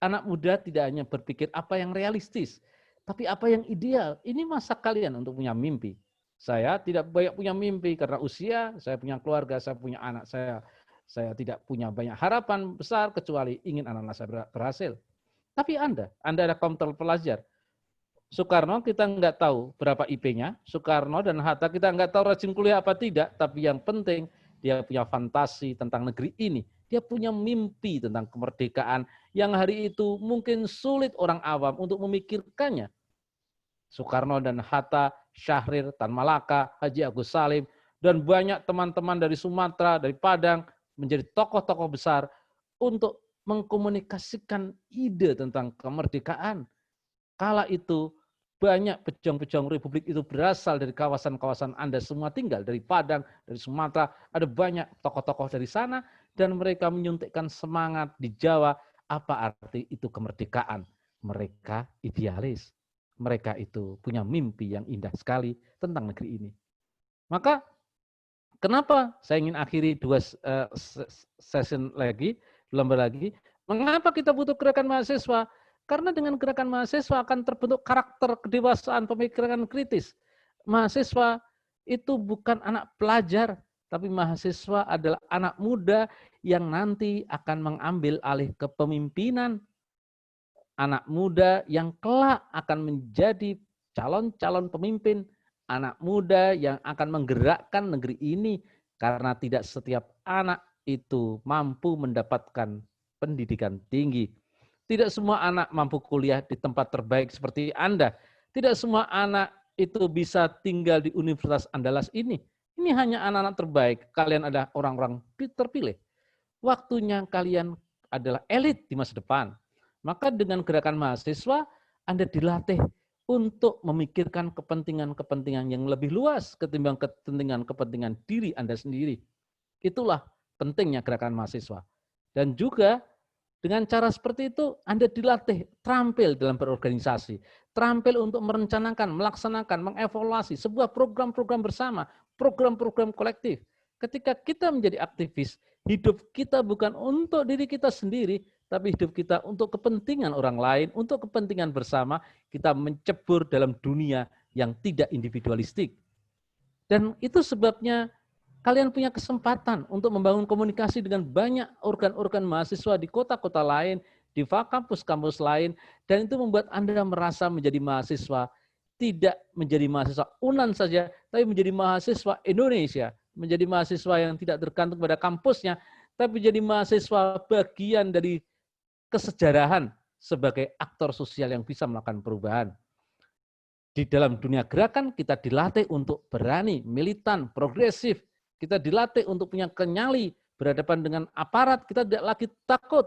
Anak muda tidak hanya berpikir apa yang realistis, tapi apa yang ideal. Ini masa kalian untuk punya mimpi. Saya tidak banyak punya mimpi karena usia, saya punya keluarga, saya punya anak, saya tidak punya banyak harapan besar kecuali ingin anak-anak saya berhasil. Tapi Anda ada kaum terpelajar. Soekarno kita nggak tahu berapa IP-nya, Soekarno dan Hatta kita nggak tahu rajin kuliah apa tidak, tapi yang penting dia punya fantasi tentang negeri ini. Dia punya mimpi tentang kemerdekaan yang hari itu mungkin sulit orang awam untuk memikirkannya. Soekarno dan Hatta, Syahrir, Tan Malaka, Haji Agus Salim, dan banyak teman-teman dari Sumatera, dari Padang, menjadi tokoh-tokoh besar untuk mengkomunikasikan ide tentang kemerdekaan. Kala itu banyak pejuang-pejuang Republik itu berasal dari kawasan-kawasan Anda semua tinggal, dari Padang, dari Sumatera, ada banyak tokoh-tokoh dari sana, dan mereka menyuntikkan semangat di Jawa, apa arti itu kemerdekaan. Mereka idealis, mereka itu punya mimpi yang indah sekali tentang negeri ini. Maka kenapa saya ingin akhiri dua session lagi, lembar lagi, mengapa kita butuh gerakan mahasiswa? Karena dengan gerakan mahasiswa akan terbentuk karakter kedewasaan pemikiran kritis. Mahasiswa itu bukan anak pelajar, tapi mahasiswa adalah anak muda yang nanti akan mengambil alih kepemimpinan. Anak muda yang kelak akan menjadi calon-calon pemimpin. Anak muda yang akan menggerakkan negeri ini. Karena tidak setiap anak itu mampu mendapatkan pendidikan tinggi. Tidak semua anak mampu kuliah di tempat terbaik seperti Anda. Tidak semua anak itu bisa tinggal di Universitas Andalas ini. Ini hanya anak-anak terbaik. Kalian adalah orang-orang terpilih. Waktunya kalian adalah elit di masa depan. Maka dengan gerakan mahasiswa, Anda dilatih untuk memikirkan kepentingan-kepentingan yang lebih luas ketimbang kepentingan diri Anda sendiri. Itulah pentingnya gerakan mahasiswa. Dan juga dengan cara seperti itu, Anda dilatih terampil dalam berorganisasi, terampil untuk merencanakan, melaksanakan, mengevaluasi sebuah program-program bersama, program-program kolektif. Ketika kita menjadi aktivis, hidup kita bukan untuk diri kita sendiri, tapi hidup kita untuk kepentingan orang lain, untuk kepentingan bersama, kita mencebur dalam dunia yang tidak individualistik. Dan itu sebabnya kalian punya kesempatan untuk membangun komunikasi dengan banyak organ-organ mahasiswa di kota-kota lain, di kampus-kampus lain, dan itu membuat Anda merasa menjadi mahasiswa, tidak menjadi mahasiswa UNAN saja, tapi menjadi mahasiswa Indonesia, menjadi mahasiswa yang tidak tergantung pada kampusnya, tapi menjadi mahasiswa bagian dari kesejarahan sebagai aktor sosial yang bisa melakukan perubahan. Di dalam dunia gerakan, kita dilatih untuk berani, militan, progresif. Kita dilatih untuk punya kenyali, berhadapan dengan aparat, kita tidak lagi takut.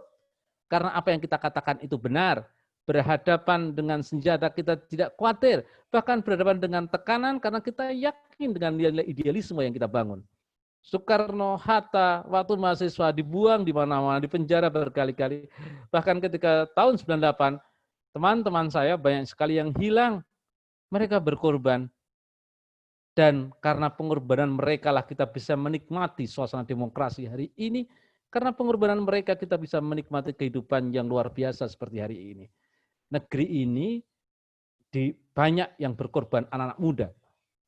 Karena apa yang kita katakan itu benar. Berhadapan dengan senjata, kita tidak khawatir. Bahkan berhadapan dengan tekanan, karena kita yakin dengan nilai idealisme yang kita bangun. Soekarno, Hatta, waktu mahasiswa dibuang di mana-mana, di penjara berkali-kali. Bahkan ketika tahun 98, teman-teman saya banyak sekali yang hilang. Mereka berkorban. Dan karena pengorbanan mereka lah kita bisa menikmati suasana demokrasi hari ini. Karena pengorbanan mereka kita bisa menikmati kehidupan yang luar biasa seperti hari ini. Negeri ini banyak yang berkorban anak-anak muda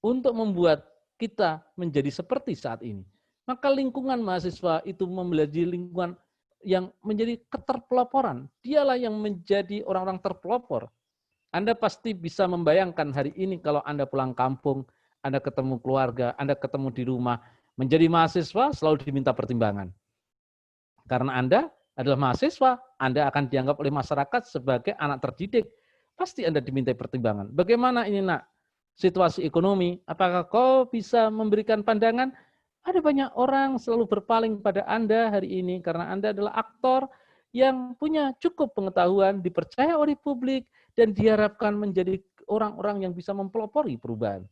untuk membuat kita menjadi seperti saat ini. Maka lingkungan mahasiswa itu menjadi lingkungan yang menjadi keterpeloporan. Dialah yang menjadi orang-orang terpelopor. Anda pasti bisa membayangkan hari ini kalau Anda pulang kampung, Anda ketemu keluarga, Anda ketemu di rumah, menjadi mahasiswa selalu diminta pertimbangan. Karena Anda adalah mahasiswa, Anda akan dianggap oleh masyarakat sebagai anak terdidik. Pasti Anda diminta pertimbangan. Bagaimana ini nak? Situasi ekonomi, apakah kau bisa memberikan pandangan? Ada banyak orang selalu berpaling pada Anda hari ini karena Anda adalah aktor yang punya cukup pengetahuan, dipercaya oleh publik, dan diharapkan menjadi orang-orang yang bisa mempelopori perubahan.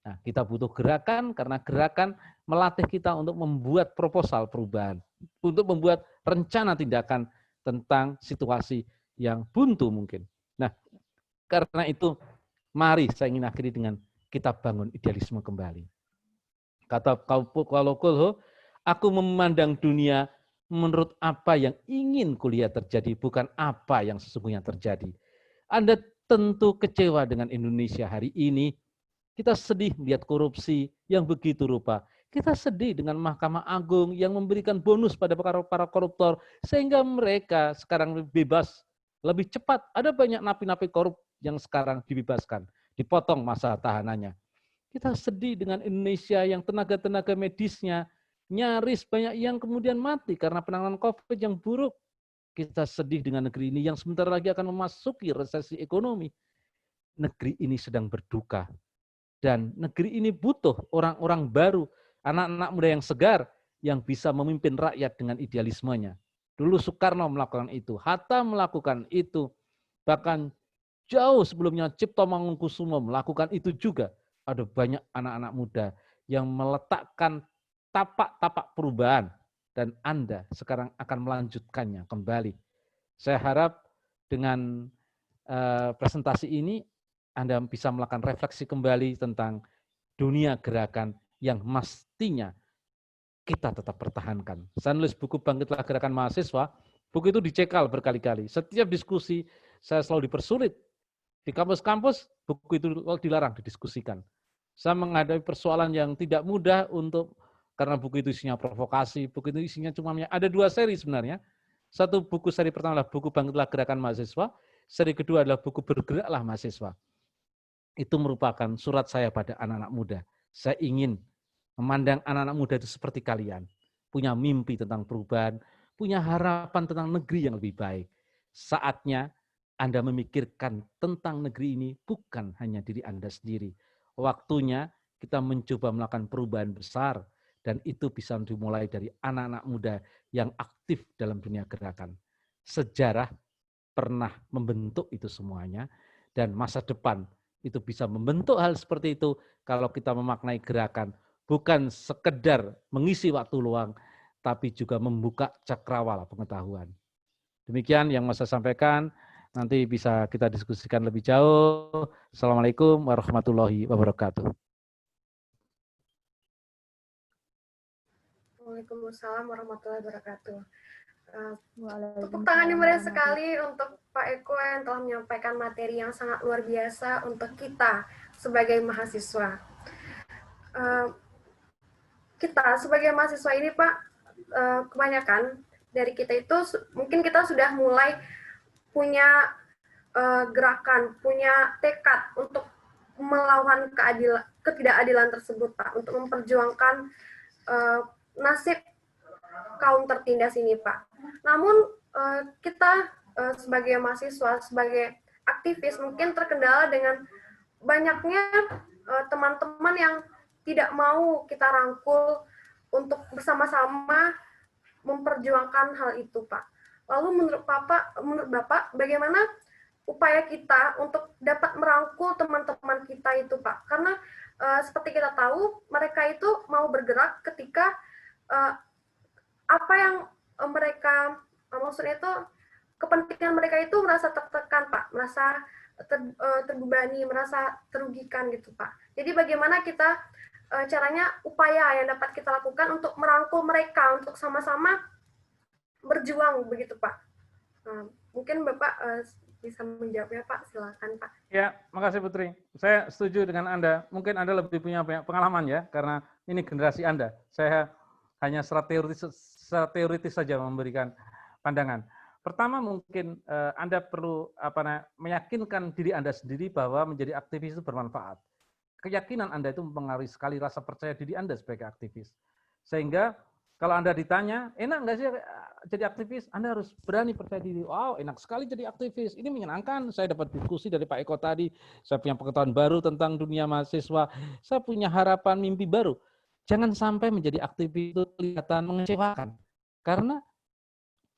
Nah, kita butuh gerakan karena gerakan melatih kita untuk membuat proposal perubahan, untuk membuat rencana tindakan tentang situasi yang buntu mungkin. Nah, karena itu mari saya ingin akhiri dengan kita bangun idealisme kembali. Kata kalau Kulho, aku memandang dunia menurut apa yang ingin kulihat terjadi, bukan apa yang sesungguhnya terjadi. Anda tentu kecewa dengan Indonesia hari ini. Kita sedih melihat korupsi yang begitu rupa. Kita sedih dengan Mahkamah Agung yang memberikan bonus pada para koruptor sehingga mereka sekarang bebas lebih cepat. Ada banyak napi-napi korup yang sekarang dibebaskan, dipotong masa tahanannya. Kita sedih dengan Indonesia yang tenaga-tenaga medisnya nyaris banyak yang kemudian mati karena penanganan COVID yang buruk. Kita sedih dengan negeri ini yang sebentar lagi akan memasuki resesi ekonomi. Negeri ini sedang berduka. Dan negeri ini butuh orang-orang baru, anak-anak muda yang segar, yang bisa memimpin rakyat dengan idealismenya. Dulu Soekarno melakukan itu, Hatta melakukan itu, bahkan jauh sebelumnya Cipto Mangunkusumo melakukan itu juga. Ada banyak anak-anak muda yang meletakkan tapak-tapak perubahan, dan Anda sekarang akan melanjutkannya kembali. Saya harap dengan presentasi ini, Anda bisa melakukan refleksi kembali tentang dunia gerakan yang mestinya kita tetap pertahankan. Saya nulis buku Bangkitlah Gerakan Mahasiswa, buku itu dicekal berkali-kali. Setiap diskusi saya selalu dipersulit. Di kampus-kampus, buku itu dilarang didiskusikan. Saya menghadapi persoalan yang tidak mudah karena buku itu isinya provokasi, buku itu isinya cuma ada 2 seri sebenarnya. Satu buku seri pertama adalah buku Bangkitlah Gerakan Mahasiswa, seri kedua adalah buku Bergeraklah Mahasiswa. Itu merupakan surat saya pada anak-anak muda. Saya ingin memandang anak-anak muda itu seperti kalian. Punya mimpi tentang perubahan, punya harapan tentang negeri yang lebih baik. Saatnya Anda memikirkan tentang negeri ini bukan hanya diri Anda sendiri. Waktunya kita mencoba melakukan perubahan besar, dan itu bisa dimulai dari anak-anak muda yang aktif dalam dunia gerakan. Sejarah pernah membentuk itu semuanya, dan masa depan itu bisa membentuk hal seperti itu kalau kita memaknai gerakan bukan sekedar mengisi waktu luang, tapi juga membuka cakrawala pengetahuan. Demikian yang mau saya sampaikan, nanti bisa kita diskusikan lebih jauh. Assalamualaikum warahmatullahi wabarakatuh. Waalaikumsalam warahmatullahi wabarakatuh. Tepuk tangan yang meriah sekali untuk Pak Eko yang telah menyampaikan materi yang sangat luar biasa untuk kita sebagai mahasiswa. Kita sebagai mahasiswa ini Pak, kebanyakan dari kita itu mungkin kita sudah mulai punya gerakan, punya tekad untuk melawan ketidakadilan tersebut Pak, untuk memperjuangkan nasib kaum tertindas ini Pak. Namun kita sebagai mahasiswa, sebagai aktivis mungkin terkendala dengan banyaknya teman-teman yang tidak mau kita rangkul untuk bersama-sama memperjuangkan hal itu Pak. Lalu menurut Bapak, bagaimana upaya kita untuk dapat merangkul teman-teman kita itu Pak? Karena seperti kita tahu, mereka itu mau bergerak ketika apa yang mereka, maksudnya itu kepentingan mereka itu merasa tertekan Pak, merasa terbebani, merasa terugikan gitu Pak. Jadi bagaimana kita caranya, upaya yang dapat kita lakukan untuk merangkul mereka untuk sama-sama berjuang begitu Pak. Mungkin Bapak bisa menjawabnya Pak, silakan Pak. Ya, makasih Putri. Saya setuju dengan Anda. Mungkin Anda lebih punya banyak pengalaman ya, karena ini generasi Anda. Saya hanya secara teoritis saja memberikan pandangan. Pertama mungkin Anda perlu meyakinkan diri Anda sendiri bahwa menjadi aktivis itu bermanfaat. Keyakinan Anda itu mempengaruhi sekali rasa percaya diri Anda sebagai aktivis. Sehingga kalau Anda ditanya, enak nggak sih jadi aktivis? Anda harus berani percaya diri. Wow, enak sekali jadi aktivis. Ini menyenangkan. Saya dapat diskusi dari Pak Eko tadi. Saya punya pengetahuan baru tentang dunia mahasiswa. Saya punya harapan, mimpi baru. Jangan sampai menjadi aktivis itu kelihatan mengecewakan. Karena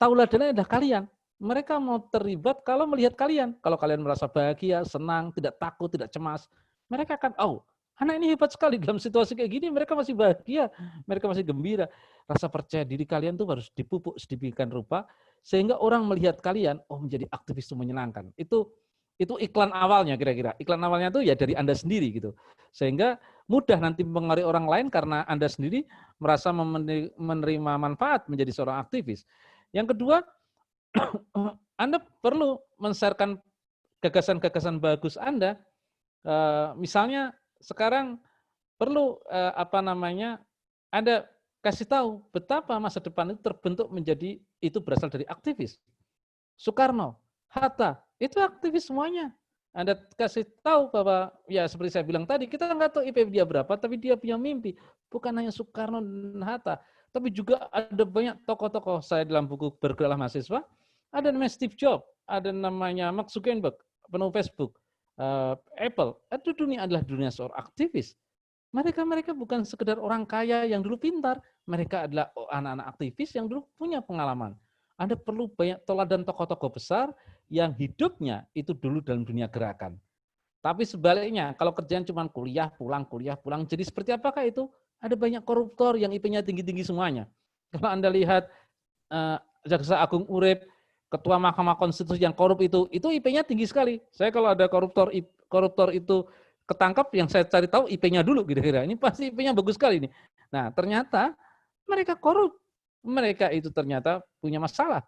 tauladannya adalah kalian. Mereka mau terlibat kalau melihat kalian. Kalau kalian merasa bahagia, senang, tidak takut, tidak cemas, mereka akan, oh, anak ini hebat sekali dalam situasi kayak gini, mereka masih bahagia, mereka masih gembira. Rasa percaya diri kalian tuh harus dipupuk sedemikian rupa, sehingga orang melihat kalian, oh menjadi aktivis itu menyenangkan. Itu Itu iklan awalnya kira-kira. Iklan awalnya itu ya dari Anda sendiri gitu. Sehingga mudah nanti mempengaruhi orang lain karena Anda sendiri merasa menerima manfaat menjadi seorang aktivis. Yang kedua, Anda perlu men-sharekan gagasan-gagasan bagus Anda. Misalnya sekarang perlu Anda kasih tahu betapa masa depan itu terbentuk menjadi itu berasal dari aktivis. Soekarno, Hatta, itu aktivis semuanya. Anda kasih tahu bahwa ya seperti saya bilang tadi, kita nggak tahu IP dia berapa, tapi dia punya mimpi. Bukan hanya Soekarno dan Hatta, tapi juga ada banyak tokoh-tokoh. Saya dalam buku Bergeraklah Mahasiswa, ada namanya Steve Jobs, ada namanya Mark Zuckerberg, penuh Facebook, Apple. Itu dunia adalah dunia seorang aktivis. Mereka bukan sekedar orang kaya yang dulu pintar, mereka adalah anak-anak aktivis yang dulu punya pengalaman. Anda perlu banyak teladan tokoh-tokoh besar yang hidupnya itu dulu dalam dunia gerakan. Tapi sebaliknya, kalau kerjaan cuma kuliah pulang, jadi seperti apakah itu? Ada banyak koruptor yang IP-nya tinggi-tinggi semuanya. Kalau Anda lihat Jaksa Agung Urip, Ketua Mahkamah Konstitusi yang korup itu IP-nya tinggi sekali. Saya kalau ada koruptor itu ketangkap, yang saya cari tahu IP-nya dulu kira-kira. Ini pasti IP-nya bagus sekali ini. Nah, ternyata mereka korup. Mereka itu ternyata punya masalah.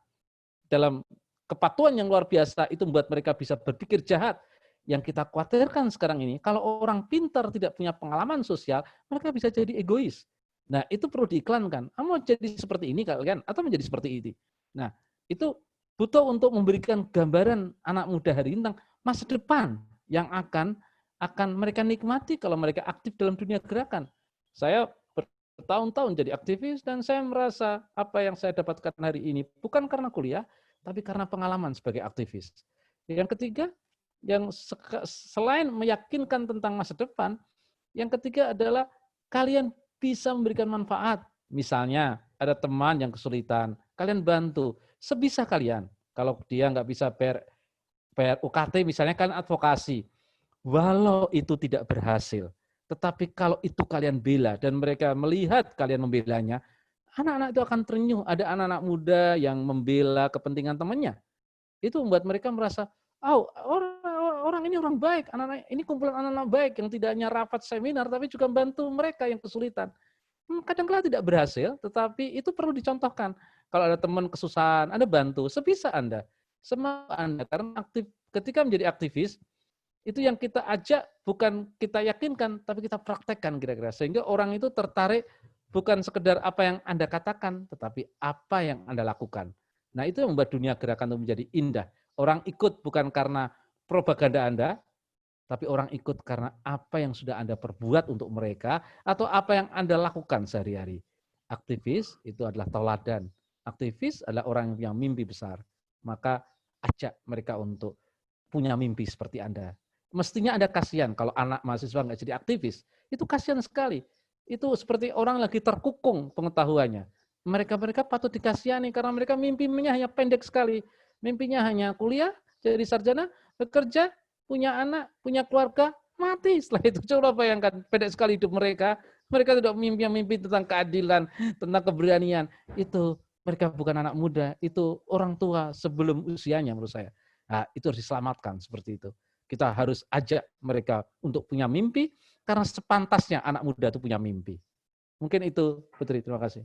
Dalam kepatuhan yang luar biasa itu membuat mereka bisa berpikir jahat. Yang kita khawatirkan sekarang ini, kalau orang pintar tidak punya pengalaman sosial, mereka bisa jadi egois. Nah, itu perlu diiklankan. Mau jadi seperti ini kalian atau menjadi seperti ini. Nah, itu butuh untuk memberikan gambaran anak muda hari ini tentang masa depan yang akan mereka nikmati kalau mereka aktif dalam dunia gerakan. Saya bertahun-tahun jadi aktivis dan saya merasa apa yang saya dapatkan hari ini bukan karena kuliah, tapi karena pengalaman sebagai aktivis. Yang ketiga, yang selain meyakinkan tentang masa depan, yang ketiga adalah kalian bisa memberikan manfaat. Misalnya ada teman yang kesulitan, kalian bantu sebisa kalian. Kalau dia nggak bisa bayar UKT misalnya, kalian advokasi. Walau itu tidak berhasil, tetapi kalau itu kalian bela dan mereka melihat kalian membelanya, anak-anak itu akan terenyuh. Ada anak-anak muda yang membela kepentingan temannya. Itu membuat mereka merasa, orang ini orang baik, anak-anak ini kumpulan anak-anak baik yang tidak hanya rapat seminar, tapi juga bantu mereka yang kesulitan. Kadang-kadang tidak berhasil, tetapi itu perlu dicontohkan. Kalau ada teman kesusahan, Anda bantu sebisa Anda, semampu Anda. Karena ketika menjadi aktivis, itu yang kita ajak bukan kita yakinkan, tapi kita praktekkan kira-kira. Sehingga orang itu tertarik bukan sekedar apa yang Anda katakan, tetapi apa yang Anda lakukan. Nah, itu yang membuat dunia gerakan itu menjadi indah. Orang ikut bukan karena propaganda Anda, tapi orang ikut karena apa yang sudah Anda perbuat untuk mereka, atau apa yang Anda lakukan sehari-hari. Aktivis itu adalah teladan. Aktivis adalah orang yang mimpi besar. Maka ajak mereka untuk punya mimpi seperti Anda. Mestinya Anda kasihan kalau anak mahasiswa nggak jadi aktivis. Itu kasihan sekali. Itu seperti orang lagi terkukung pengetahuannya. Mereka patut dikasihani karena mereka mimpinya hanya pendek sekali. Mimpinya hanya kuliah, jadi sarjana, bekerja, punya anak, punya keluarga, mati. Setelah itu coba bayangkan, pendek sekali hidup mereka. Mereka tidak mimpi tentang keadilan, tentang keberanian. Itu mereka bukan anak muda, itu orang tua sebelum usianya menurut saya. Nah, itu harus diselamatkan seperti itu. Kita harus ajak mereka untuk punya mimpi, karena sepantasnya anak muda itu punya mimpi. Mungkin itu, Putri. Terima kasih.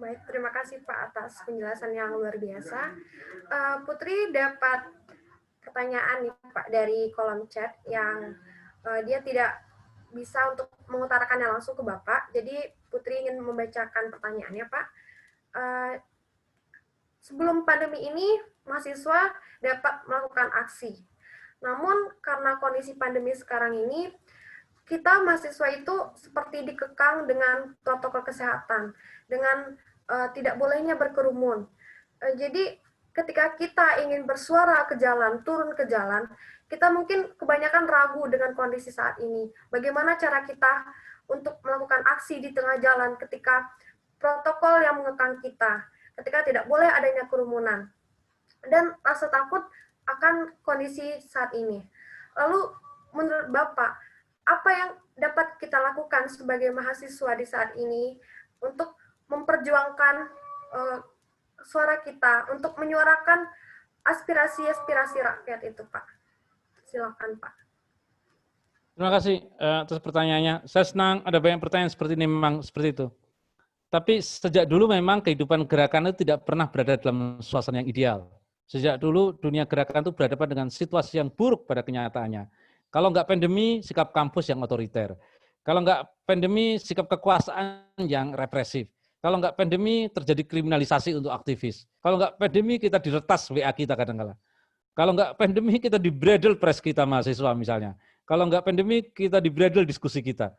Baik, terima kasih Pak atas penjelasan yang luar biasa. Putri dapat pertanyaan nih Pak dari kolom chat yang dia tidak bisa untuk mengutarakannya langsung ke Bapak. Jadi Putri ingin membacakan pertanyaannya Pak. Sebelum pandemi ini, mahasiswa dapat melakukan aksi. Namun, karena kondisi pandemi sekarang ini, kita mahasiswa itu seperti dikekang dengan protokol kesehatan, dengan tidak bolehnya berkerumun. Jadi, ketika kita ingin bersuara ke jalan, turun ke jalan, kita mungkin kebanyakan ragu dengan kondisi saat ini. Bagaimana cara kita untuk melakukan aksi di tengah jalan ketika protokol yang mengekang kita, ketika tidak boleh adanya kerumunan, dan rasa takut akan kondisi saat ini. Lalu menurut Bapak, apa yang dapat kita lakukan sebagai mahasiswa di saat ini untuk memperjuangkan suara kita untuk menyuarakan aspirasi-aspirasi rakyat itu, Pak. Silakan, Pak. Terima kasih atas pertanyaannya. Saya senang ada banyak pertanyaan seperti ini, memang seperti itu. Tapi sejak dulu memang kehidupan gerakan itu tidak pernah berada dalam suasana yang ideal. Sejak dulu dunia gerakan itu berhadapan dengan situasi yang buruk pada kenyataannya. Kalau nggak pandemi, sikap kampus yang otoriter. Kalau nggak pandemi, sikap kekuasaan yang represif. Kalau nggak pandemi, terjadi kriminalisasi untuk aktivis. Kalau nggak pandemi, kita diretas WA kita kadang-kala. Kalau nggak pandemi, kita dibredel press kita mahasiswa misalnya. Kalau nggak pandemi, kita dibredel diskusi kita.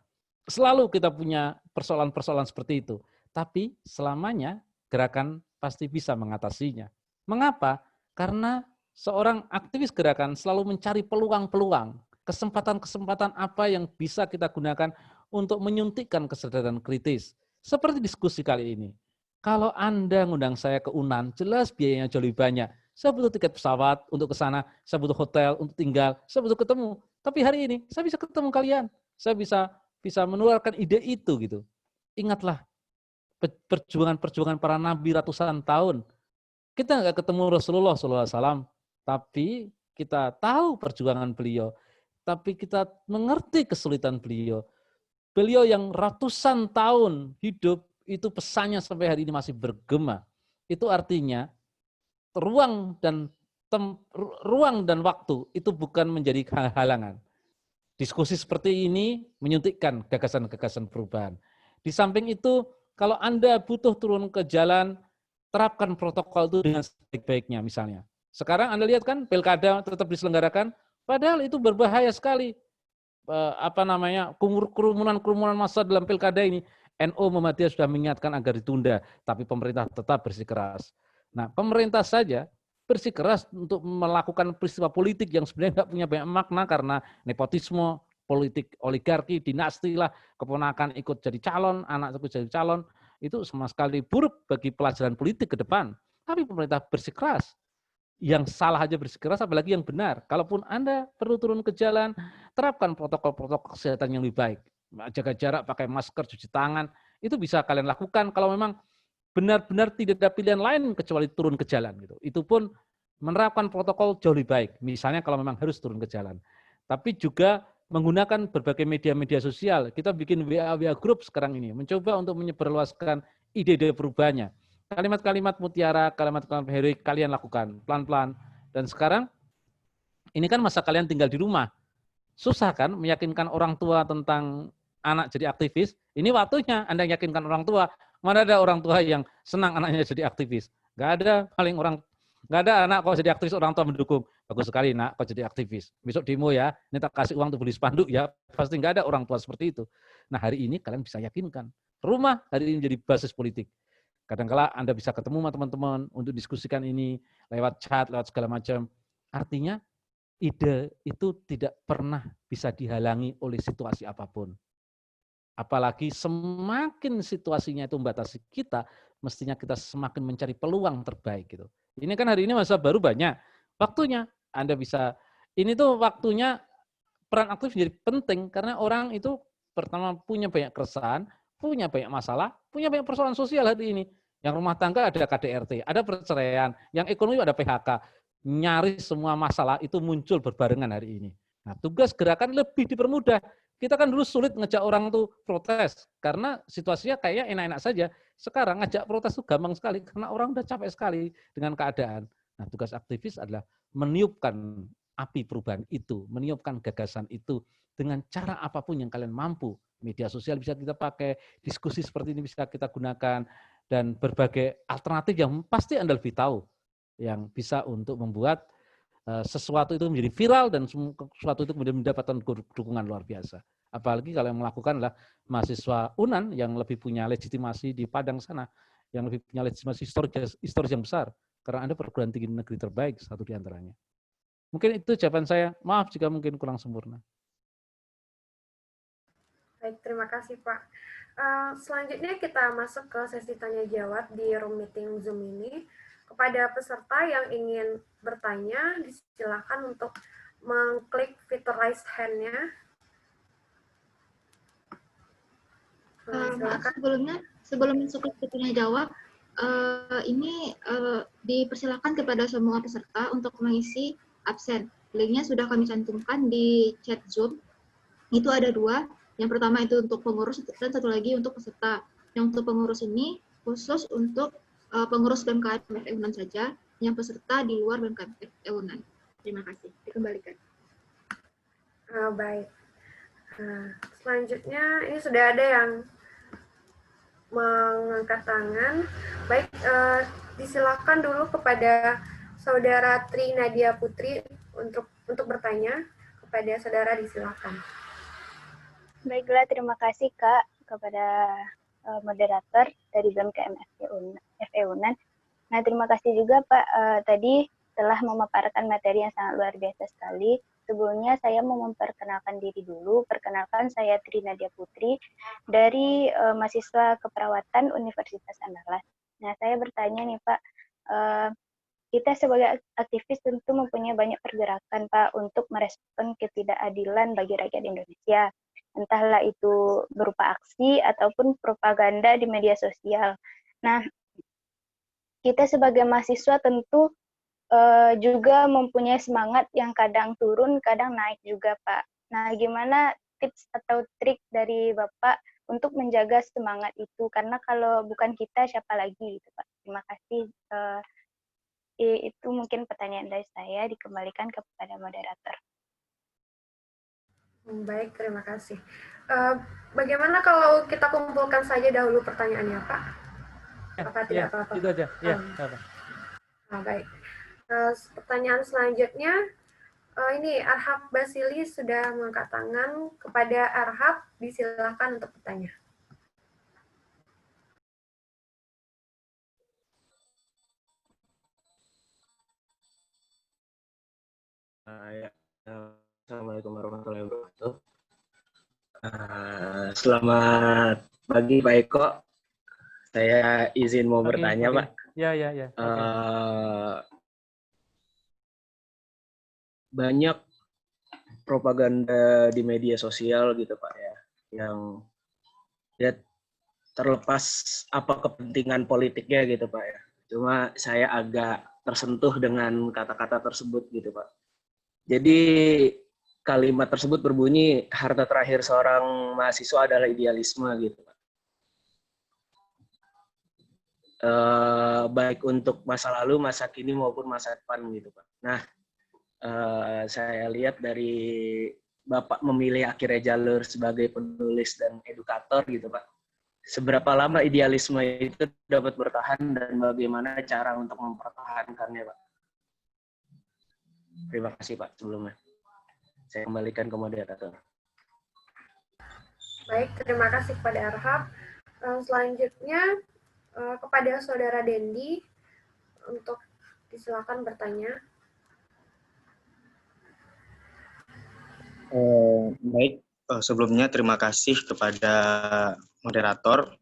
Selalu kita punya persoalan-persoalan seperti itu. Tapi selamanya gerakan pasti bisa mengatasinya. Mengapa? Karena seorang aktivis gerakan selalu mencari peluang-peluang, kesempatan-kesempatan apa yang bisa kita gunakan untuk menyuntikkan kesadaran kritis. Seperti diskusi kali ini. Kalau Anda ngundang saya ke UNAN, jelas biayanya jauh lebih banyak. Saya butuh tiket pesawat untuk ke sana, saya butuh hotel untuk tinggal, saya butuh ketemu. Tapi hari ini saya bisa ketemu kalian. Saya bisa menularkan ide itu gitu. Ingatlah perjuangan-perjuangan para nabi ratusan tahun. Kita nggak ketemu Rasulullah SAW, tapi kita tahu perjuangan beliau. Tapi kita mengerti kesulitan beliau. Beliau yang ratusan tahun hidup, itu pesannya sampai hari ini masih bergema. Itu artinya ruang dan waktu itu bukan menjadi halangan. Diskusi seperti ini menyuntikkan gagasan-gagasan perubahan. Di samping itu, kalau Anda butuh turun ke jalan, terapkan protokol itu dengan sebaik-baiknya misalnya. Sekarang Anda lihat kan, pilkada tetap diselenggarakan, padahal itu berbahaya sekali. Kerumunan massa dalam pilkada ini. NU Muhammadiyah sudah mengingatkan agar ditunda, tapi pemerintah tetap bersikeras. Nah, pemerintah saja bersikeras untuk melakukan peristiwa politik yang sebenarnya nggak punya banyak makna karena nepotisme, politik oligarki, dinasti lah, keponakan ikut jadi calon, anak ikut jadi calon, itu sama sekali buruk bagi pelajaran politik ke depan. Tapi pemerintah bersikeras. Yang salah aja bersikeras, apalagi yang benar. Kalaupun Anda perlu turun ke jalan, terapkan protokol-protokol kesehatan yang lebih baik. Jaga jarak, pakai masker, cuci tangan, itu bisa kalian lakukan kalau memang benar-benar tidak ada pilihan lain kecuali turun ke jalan. Gitu. Itu pun menerapkan protokol jauh lebih baik. Misalnya kalau memang harus turun ke jalan. Tapi juga menggunakan berbagai media-media sosial. Kita bikin WA group sekarang ini, mencoba untuk menyebarluaskan ide-ide perubahannya. Kalimat-kalimat mutiara, kalimat-kalimat heroik kalian lakukan pelan-pelan. Dan sekarang ini kan masa kalian tinggal di rumah. Susah kan meyakinkan orang tua tentang anak jadi aktivis? Ini waktunya Anda yakinkan orang tua. Mana ada orang tua yang senang anaknya jadi aktivis? Gak ada, nggak ada anak kok jadi aktivis orang tua mendukung. Bagus sekali nak kok jadi aktivis. Besok demo ya, ini tak kasih uang untuk beli spanduk ya. Pasti nggak ada orang tua seperti itu. Nah hari ini kalian bisa yakinkan. Rumah hari ini jadi basis politik. Kadang-kala Anda bisa ketemu sama teman-teman untuk diskusikan ini lewat chat, lewat segala macam. Artinya ide itu tidak pernah bisa dihalangi oleh situasi apapun. Apalagi semakin situasinya itu membatasi kita, mestinya kita semakin mencari peluang terbaik gitu. Ini kan hari ini masa baru banyak. Waktunya Anda bisa, ini tuh waktunya peran aktif menjadi penting karena orang itu pertama punya banyak keresahan, punya banyak masalah, punya banyak persoalan sosial hari ini. Yang rumah tangga ada KDRT, ada perceraian, yang ekonomi ada PHK. Nyaris semua masalah itu muncul berbarengan hari ini. Nah, tugas gerakan lebih dipermudah. Kita kan dulu sulit ngejak orang tuh protes karena situasinya kayak enak-enak saja. Sekarang ngajak protes itu gampang sekali karena orang udah capek sekali dengan keadaan. Nah, tugas aktivis adalah meniupkan api perubahan itu, meniupkan gagasan itu dengan cara apapun yang kalian mampu. Media sosial bisa kita pakai, diskusi seperti ini bisa kita gunakan, dan berbagai alternatif yang pasti Anda lebih tahu yang bisa untuk membuat sesuatu itu menjadi viral dan sesuatu itu kemudian mendapatkan dukungan luar biasa. Apalagi kalau yang melakukan adalah mahasiswa UNAN yang lebih punya legitimasi di Padang sana, yang lebih punya legitimasi historis yang besar, karena Anda perguruan tinggi negeri terbaik satu di antaranya. Mungkin itu jawaban saya. Maaf jika mungkin kurang sempurna. Baik, terima kasih Pak. Selanjutnya kita masuk ke sesi tanya jawab di room meeting Zoom ini. Kepada peserta yang ingin bertanya, disilakan untuk mengklik fitur raise hand-nya. Maaf, sebelum masuk ke tanya jawab, ini dipersilakan kepada semua peserta untuk mengisi absen. Linknya sudah kami cantumkan di chat Zoom. Itu ada 2. Yang pertama itu untuk pengurus dan satu lagi untuk peserta. Yang untuk pengurus ini khusus untuk pengurus BMKM FE Unan saja, yang peserta di luar BMKM FE Unan. Terima kasih. Dikembalikan. Baik. Selanjutnya ini sudah ada yang mengangkat tangan. Baik, disilakan dulu kepada Saudara Tri Nadia Putri untuk bertanya. Kepada saudara disilakan. Baiklah, terima kasih Kak kepada moderator dari BMKM FE Unan. Nah, terima kasih juga Pak tadi telah memaparkan materi yang sangat luar biasa sekali. Sebelumnya saya mau memperkenalkan diri dulu. Perkenalkan, saya Tri Nadia Putri dari mahasiswa keperawatan Universitas Andalas. Nah, saya bertanya nih Pak, kita sebagai aktivis tentu mempunyai banyak pergerakan Pak untuk merespon ketidakadilan bagi rakyat Indonesia. Entahlah itu berupa aksi ataupun propaganda di media sosial. Nah, kita sebagai mahasiswa tentu juga mempunyai semangat yang kadang turun, kadang naik juga, Pak. Nah, gimana tips atau trik dari Bapak untuk menjaga semangat itu? Karena kalau bukan kita, siapa lagi, gitu, Pak. Terima kasih. Itu mungkin pertanyaan dari saya, dikembalikan kepada moderator. Baik, terima kasih. Bagaimana kalau kita kumpulkan saja dahulu pertanyaannya, Pak? Apa tidak apa-apa? Itu aja. Ya, baik. Pertanyaan selanjutnya, ini Arhab Basili sudah mengangkat tangan. Kepada Arhab, disilakan untuk bertanya. Assalamualaikum warahmatullahi wabarakatuh. Selamat pagi Pak Eko. Saya izin mau bertanya, Pak. Ya. Banyak propaganda di media sosial gitu Pak ya, yang ya terlepas apa kepentingan politiknya gitu Pak ya. Cuma saya agak tersentuh dengan kata-kata tersebut gitu Pak. Jadi kalimat tersebut berbunyi, harta terakhir seorang mahasiswa adalah idealisme gitu Pak. Baik untuk masa lalu, masa kini maupun masa depan gitu Pak. Nah, saya lihat dari Bapak memilih akhirnya jalur sebagai penulis dan edukator gitu Pak. Seberapa lama idealisme itu dapat bertahan dan bagaimana cara untuk mempertahankannya Pak? Terima kasih Pak sebelumnya. Saya kembalikan ke moderator. Baik, terima kasih kepada Arhab. Selanjutnya kepada Saudara Dendi untuk disilakan bertanya. Baik, sebelumnya terima kasih kepada moderator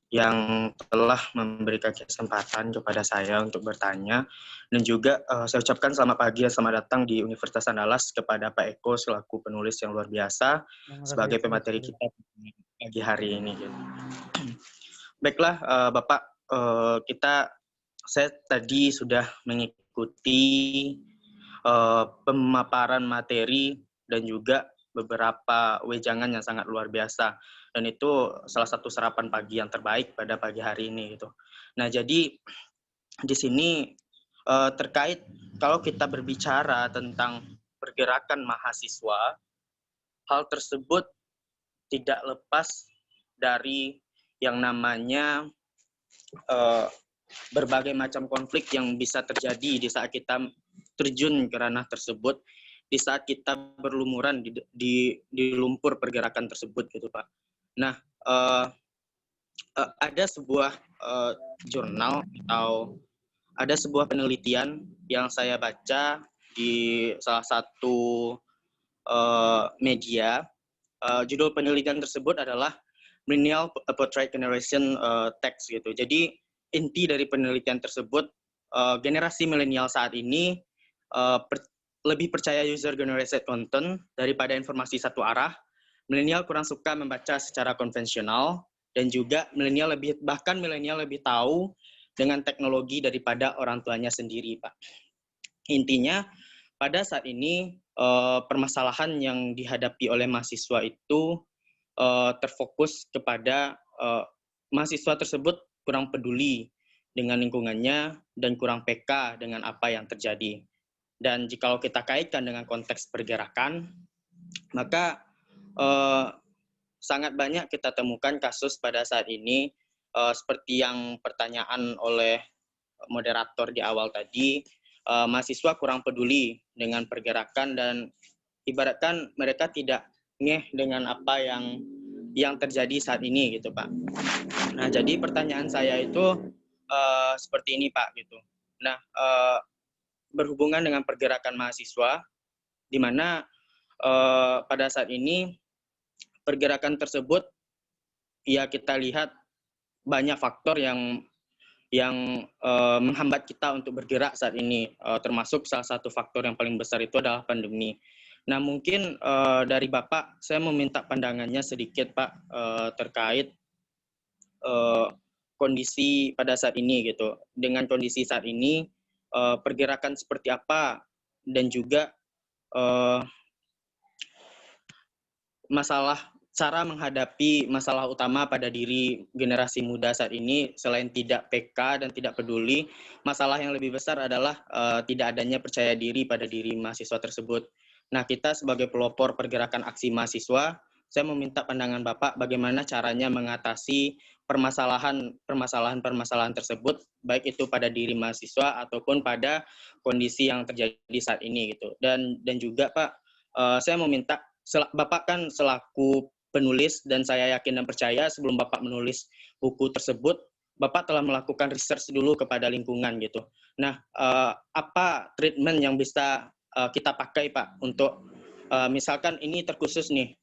yang telah memberikan kesempatan kepada saya untuk bertanya, dan juga saya ucapkan selamat pagi dan selamat datang di Universitas Andalas kepada Pak Eko selaku penulis yang luar biasa sebagai pemateri kita pagi hari ini. Baiklah Bapak, saya tadi sudah mengikuti pemaparan materi dan juga beberapa wejangan yang sangat luar biasa, dan itu salah satu sarapan pagi yang terbaik pada pagi hari ini gitu. Nah, jadi di sini terkait kalau kita berbicara tentang pergerakan mahasiswa, hal tersebut tidak lepas dari yang namanya berbagai macam konflik yang bisa terjadi di saat kita terjun ke ranah tersebut, di saat kita berlumuran di lumpur pergerakan tersebut gitu Pak. Nah, ada sebuah jurnal atau ada sebuah penelitian yang saya baca di salah satu media. Judul penelitian tersebut adalah Millennial Portrait Generation Text gitu. Jadi inti dari penelitian tersebut, generasi milenial saat ini lebih percaya user-generated content daripada informasi satu arah. Milenial kurang suka membaca secara konvensional, dan juga milenial lebih tahu dengan teknologi daripada orang tuanya sendiri, Pak. Intinya, pada saat ini permasalahan yang dihadapi oleh mahasiswa itu terfokus kepada mahasiswa tersebut kurang peduli dengan lingkungannya dan kurang peka dengan apa yang terjadi. Dan jikalau kita kaitkan dengan konteks pergerakan, maka sangat banyak kita temukan kasus pada saat ini seperti yang pertanyaan oleh moderator di awal tadi, mahasiswa kurang peduli dengan pergerakan dan ibaratkan mereka tidak ngeh dengan apa yang terjadi saat ini gitu, Pak. Nah, jadi pertanyaan saya itu seperti ini, Pak, gitu. Nah, berhubungan dengan pergerakan mahasiswa, di mana pada saat ini pergerakan tersebut ya kita lihat banyak faktor yang menghambat kita untuk bergerak saat ini, termasuk salah satu faktor yang paling besar itu adalah pandemi. Nah, mungkin dari Bapak, saya meminta pandangannya sedikit, Pak, terkait kondisi pada saat ini gitu. Dengan kondisi saat ini, pergerakan seperti apa dan juga cara menghadapi masalah utama pada diri generasi muda saat ini selain tidak peka dan tidak peduli, masalah yang lebih besar adalah tidak adanya percaya diri pada diri mahasiswa tersebut. Nah, kita sebagai pelopor pergerakan aksi mahasiswa, saya meminta pandangan Bapak bagaimana caranya mengatasi permasalahan tersebut, baik itu pada diri mahasiswa ataupun pada kondisi yang terjadi saat ini gitu. Dan juga Pak, saya meminta, Bapak kan selaku penulis dan saya yakin dan percaya sebelum Bapak menulis buku tersebut, Bapak telah melakukan research dulu kepada lingkungan gitu. Nah, apa treatment yang bisa kita pakai, Pak, untuk misalkan ini terkhusus nih,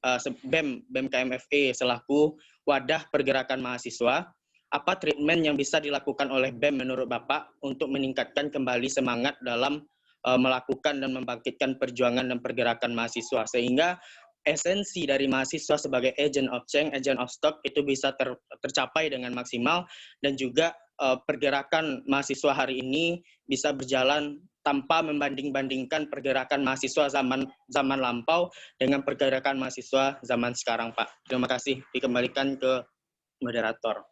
BEM KMFE selaku wadah pergerakan mahasiswa, apa treatment yang bisa dilakukan oleh BEM menurut Bapak untuk meningkatkan kembali semangat dalam melakukan dan membangkitkan perjuangan dan pergerakan mahasiswa, sehingga esensi dari mahasiswa sebagai agent of change, agent of stock itu bisa tercapai dengan maksimal, dan juga pergerakan mahasiswa hari ini bisa berjalan tanpa membanding-bandingkan pergerakan mahasiswa zaman lampau dengan pergerakan mahasiswa zaman sekarang, Pak. Terima kasih. Dikembalikan ke moderator.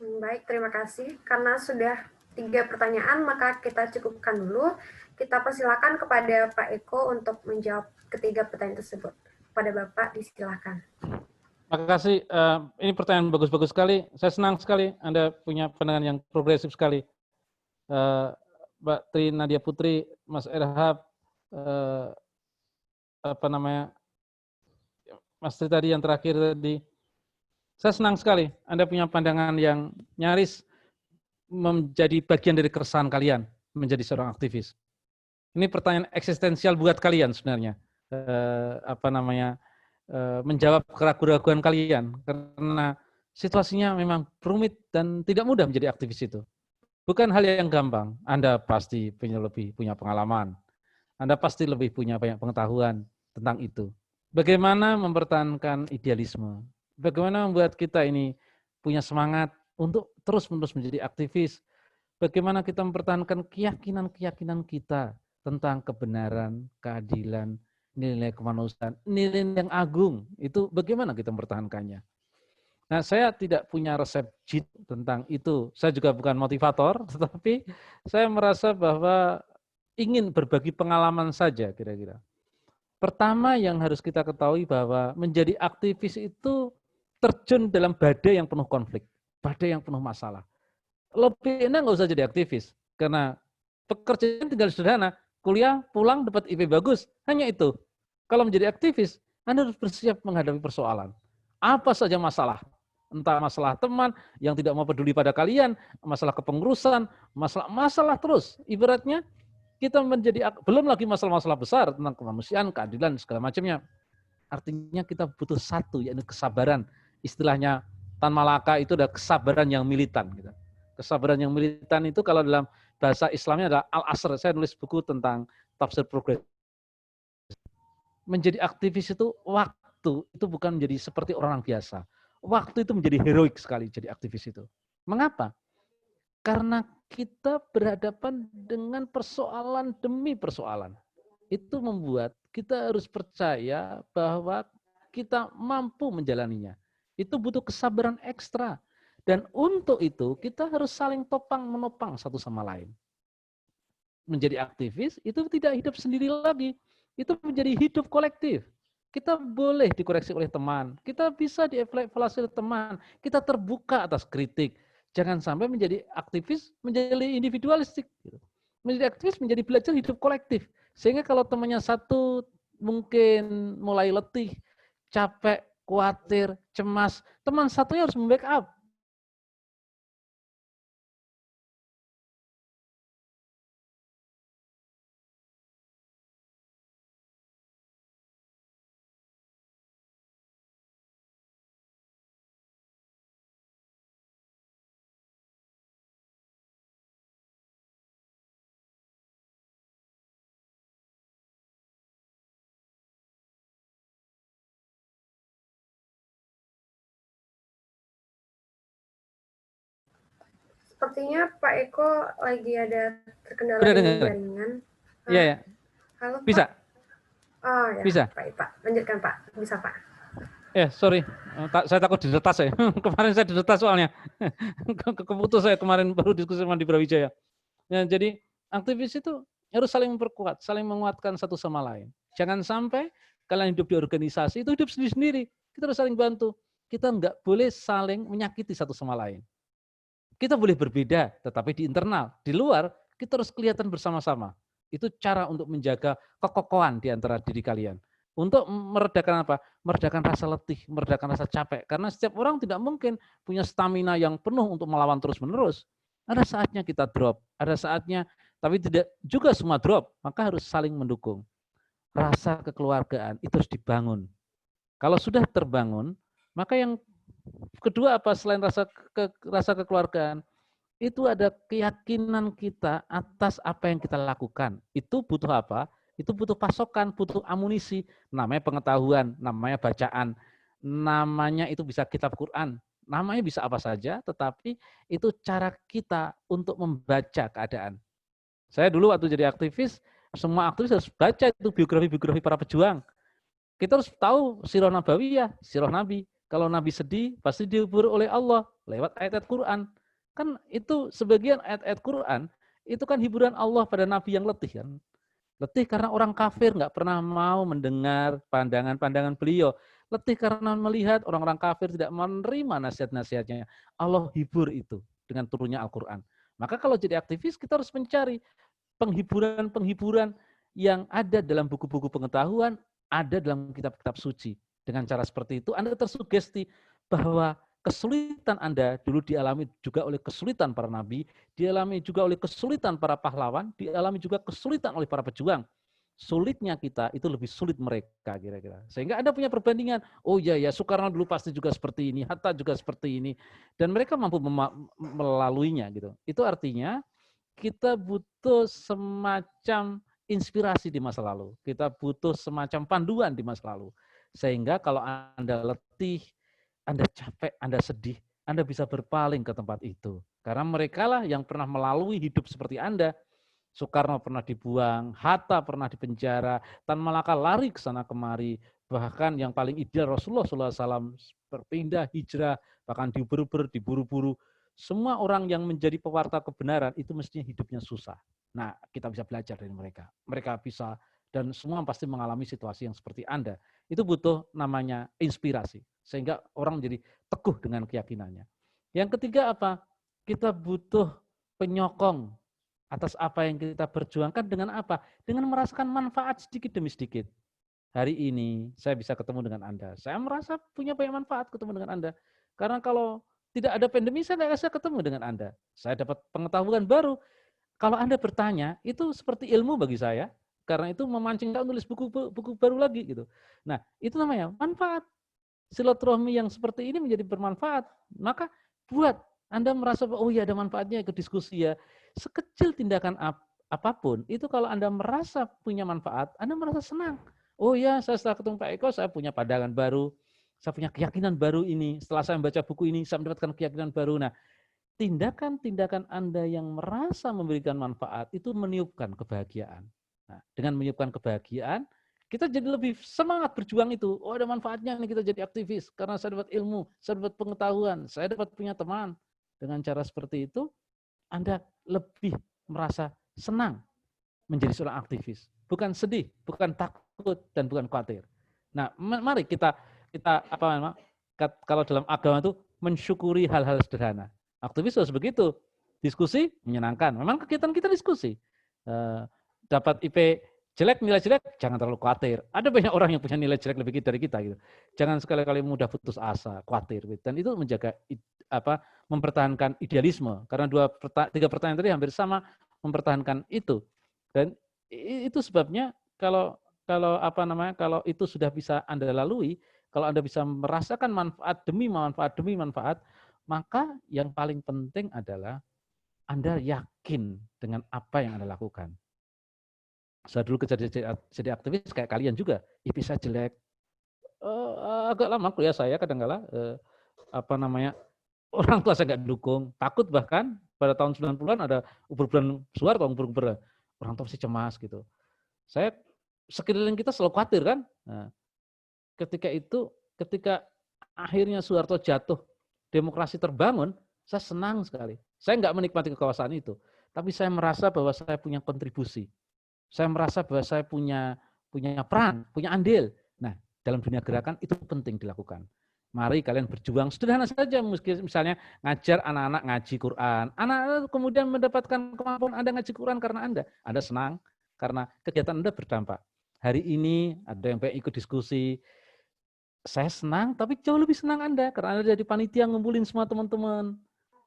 Baik, terima kasih. Karena sudah 3 pertanyaan, maka kita cukupkan dulu. Kita persilakan kepada Pak Eko untuk menjawab ketiga pertanyaan tersebut. Kepada Bapak, disilakan. Terima kasih. Ini pertanyaan bagus-bagus sekali. Saya senang sekali Anda punya pandangan yang progresif sekali. Mbak Tri Nadia Putri, Mas Erhab, Mas Tri tadi yang terakhir tadi. Saya senang sekali Anda punya pandangan yang nyaris menjadi bagian dari keresahan kalian menjadi seorang aktivis. Ini pertanyaan eksistensial buat kalian sebenarnya. Menjawab keraguan-keraguan kalian karena situasinya memang rumit dan tidak mudah menjadi aktivis itu. Bukan hal yang gampang. Anda pasti lebih punya pengalaman. Anda pasti lebih punya banyak pengetahuan tentang itu. Bagaimana mempertahankan idealisme? Bagaimana membuat kita ini punya semangat untuk terus-menerus menjadi aktivis? Bagaimana kita mempertahankan keyakinan-keyakinan kita tentang kebenaran, keadilan, nilai kemanusiaan, nilai yang agung, itu bagaimana kita mempertahankannya. Nah, saya tidak punya resep jitu tentang itu. Saya juga bukan motivator, tetapi saya merasa bahwa ingin berbagi pengalaman saja kira-kira. Pertama yang harus kita ketahui bahwa menjadi aktivis itu terjun dalam badai yang penuh konflik, badai yang penuh masalah. Lebih enak nggak usah jadi aktivis, karena pekerjaan tinggal sederhana, kuliah, pulang, dapat IP bagus, hanya itu. Kalau menjadi aktivis, Anda harus bersiap menghadapi persoalan. Apa saja masalah, entah masalah teman yang tidak mau peduli pada kalian, masalah kepengurusan, masalah terus. Ibaratnya kita belum lagi masalah-masalah besar tentang kemanusiaan, keadilan, segala macamnya. Artinya kita butuh satu, yaitu kesabaran. Istilahnya Tan Malaka itu adalah kesabaran yang militan. Kesabaran yang militan itu kalau dalam bahasa Islamnya adalah Al-Asr. Saya nulis buku tentang tafsir progres. Menjadi aktivis itu waktu, itu bukan menjadi seperti orang biasa. waktu itu menjadi heroik sekali jadi aktivis itu. Mengapa? Karena kita berhadapan dengan persoalan demi persoalan. Itu membuat kita harus percaya bahwa kita mampu menjalaninya. Itu butuh kesabaran ekstra. Dan untuk itu kita harus saling topang menopang satu sama lain. Menjadi aktivis itu tidak hidup sendiri lagi. Itu menjadi hidup kolektif. Kita boleh dikoreksi oleh teman, kita bisa dievaluasi oleh teman, kita terbuka atas kritik. Jangan sampai menjadi aktivis menjadi individualistik. Menjadi aktivis menjadi belajar hidup kolektif. Sehingga kalau temannya satu mungkin mulai letih, capek, khawatir, cemas, teman satunya harus membackup. Sepertinya Pak Eko lagi ada terkendala jaringan. Iya ya. Halo Pak. Bisa? Oh ya. Bisa. Baik Pak, lanjutkan Pak. Bisa Pak. Sorry, saya takut diretas ya. Kemarin saya diretas soalnya. Keputus saya kemarin baru diskusi sama di Brawijaya. Ya, jadi aktivis itu harus saling memperkuat, saling menguatkan satu sama lain. Jangan sampai kalian hidup di organisasi itu hidup sendiri-sendiri. Kita harus saling bantu. Kita nggak boleh saling menyakiti satu sama lain. Kita boleh berbeda, tetapi di internal, di luar kita harus kelihatan bersama-sama. Itu cara untuk menjaga kekokohan di antara diri kalian. Untuk meredakan apa? Meredakan rasa letih, meredakan rasa capek. Karena setiap orang tidak mungkin punya stamina yang penuh untuk melawan terus-menerus. Ada saatnya kita drop, ada saatnya, tapi tidak juga semua drop. Maka harus saling mendukung. Rasa kekeluargaan itu harus dibangun. Kalau sudah terbangun, maka yang kedua apa selain rasa kekeluargaan? Itu ada keyakinan kita atas apa yang kita lakukan. Itu butuh apa? Itu butuh pasokan, butuh amunisi, namanya pengetahuan, namanya bacaan, namanya itu bisa kitab Quran, namanya bisa apa saja, tetapi itu cara kita untuk membaca keadaan. Saya dulu waktu jadi aktivis, semua aktivis harus baca itu biografi-biografi para pejuang. Kita harus tahu sirah nabawiyah, sirah Nabi. Kalau Nabi sedih, pasti dihibur oleh Allah lewat ayat-ayat Quran. Kan itu sebagian ayat-ayat Quran, itu kan hiburan Allah pada Nabi yang letih kan. Letih karena orang kafir nggak pernah mau mendengar pandangan-pandangan beliau. Letih karena melihat orang-orang kafir tidak menerima nasihat-nasihatnya. Allah hibur itu dengan turunnya Al-Quran. Maka kalau jadi aktivis kita harus mencari penghiburan-penghiburan yang ada dalam buku-buku pengetahuan, ada dalam kitab-kitab suci. Dengan cara seperti itu Anda tersugesti bahwa kesulitan Anda dulu dialami juga oleh kesulitan para nabi, dialami juga oleh kesulitan para pahlawan, dialami juga kesulitan oleh para pejuang. Sulitnya kita itu lebih sulit mereka kira-kira. Sehingga Anda punya perbandingan, oh ya Soekarno dulu pasti juga seperti ini, Hatta juga seperti ini, dan mereka mampu melaluinya gitu. Itu artinya kita butuh semacam inspirasi di masa lalu. Kita butuh semacam panduan di masa lalu. Sehingga kalau Anda letih, Anda capek, Anda sedih, Anda bisa berpaling ke tempat itu. Karena mereka lah yang pernah melalui hidup seperti Anda. Soekarno pernah dibuang, Hatta pernah dipenjara, Tan Malaka lari ke sana kemari. Bahkan yang paling ideal Rasulullah SAW berpindah, hijrah, bahkan diburu-buru. Semua orang yang menjadi pewarta kebenaran itu mestinya hidupnya susah. Nah, kita bisa belajar dari mereka. Mereka bisa, dan semua pasti mengalami situasi yang seperti Anda. Itu butuh namanya inspirasi. Sehingga orang menjadi teguh dengan keyakinannya. Yang ketiga apa? Kita butuh penyokong atas apa yang kita perjuangkan dengan apa? Dengan merasakan manfaat sedikit demi sedikit. Hari ini saya bisa ketemu dengan Anda. Saya merasa punya banyak manfaat ketemu dengan Anda. Karena kalau tidak ada pandemi, saya nggak bisa ketemu dengan Anda. Saya dapat pengetahuan baru. Kalau Anda bertanya, itu seperti ilmu bagi saya. Karena itu memancing Anda nulis buku baru lagi gitu. Nah, itu namanya manfaat. Silaturahmi yang seperti ini menjadi bermanfaat. Maka buat Anda merasa, oh iya ada manfaatnya ikut diskusi ya. Sekecil tindakan apapun, itu kalau Anda merasa punya manfaat, Anda merasa senang. Oh ya, saya setelah ketemu Pak Eko, saya punya pandangan baru. saya punya keyakinan baru ini, setelah saya membaca buku ini, saya mendapatkan keyakinan baru. Nah, tindakan-tindakan Anda yang merasa memberikan manfaat itu meniupkan kebahagiaan. Nah, dengan meniupkan kebahagiaan, kita jadi lebih semangat berjuang itu. Oh, ada manfaatnya nih kita jadi aktivis, karena saya dapat ilmu, saya dapat pengetahuan, saya dapat punya teman. Dengan cara seperti itu, Anda lebih merasa senang menjadi seorang aktivis. Bukan sedih, bukan takut, dan bukan khawatir. Nah, mari kita kalau dalam agama itu mensyukuri hal-hal sederhana. Aktivis harus begitu. Diskusi menyenangkan. Memang kegiatan kita diskusi. Dapat IP jelek, nilai jelek, jangan terlalu khawatir. Ada banyak orang yang punya nilai jelek lebih dari kita gitu. Jangan sekali-kali mudah putus asa, khawatir gitu. Dan itu menjaga mempertahankan idealisme. Karena tiga pertanyaan tadi hampir sama mempertahankan itu. Dan itu sebabnya kalau itu sudah bisa Anda lalui, kalau Anda bisa merasakan manfaat demi manfaat, maka yang paling penting adalah Anda yakin dengan apa yang Anda lakukan. Saya dulu jadi aktivis kayak kalian juga, IP saya jelek. Agak lama kuliah saya kadang-kala orang tua saya nggak dukung, takut bahkan pada tahun 90-an ada ubur-uburan Soeharto, ubur-uburan. Orang tua pasti cemas gitu. Saya sekeliling kita selalu khawatir kan. Nah, ketika akhirnya Soeharto jatuh, demokrasi terbangun, saya senang sekali. Saya nggak menikmati kekuasaan itu, tapi saya merasa bahwa saya punya kontribusi. Saya merasa bahwa saya punya peran, punya andil. Nah, dalam dunia gerakan itu penting dilakukan. Mari kalian berjuang sederhana saja, misalnya ngajar anak-anak ngaji Quran. Anak-anak kemudian mendapatkan kemampuan Anda ngaji Quran karena Anda senang, karena kegiatan Anda berdampak. Hari ini ada yang pengen ikut diskusi. Saya senang, tapi jauh lebih senang Anda, karena Anda jadi panitia ngumpulin semua teman-teman.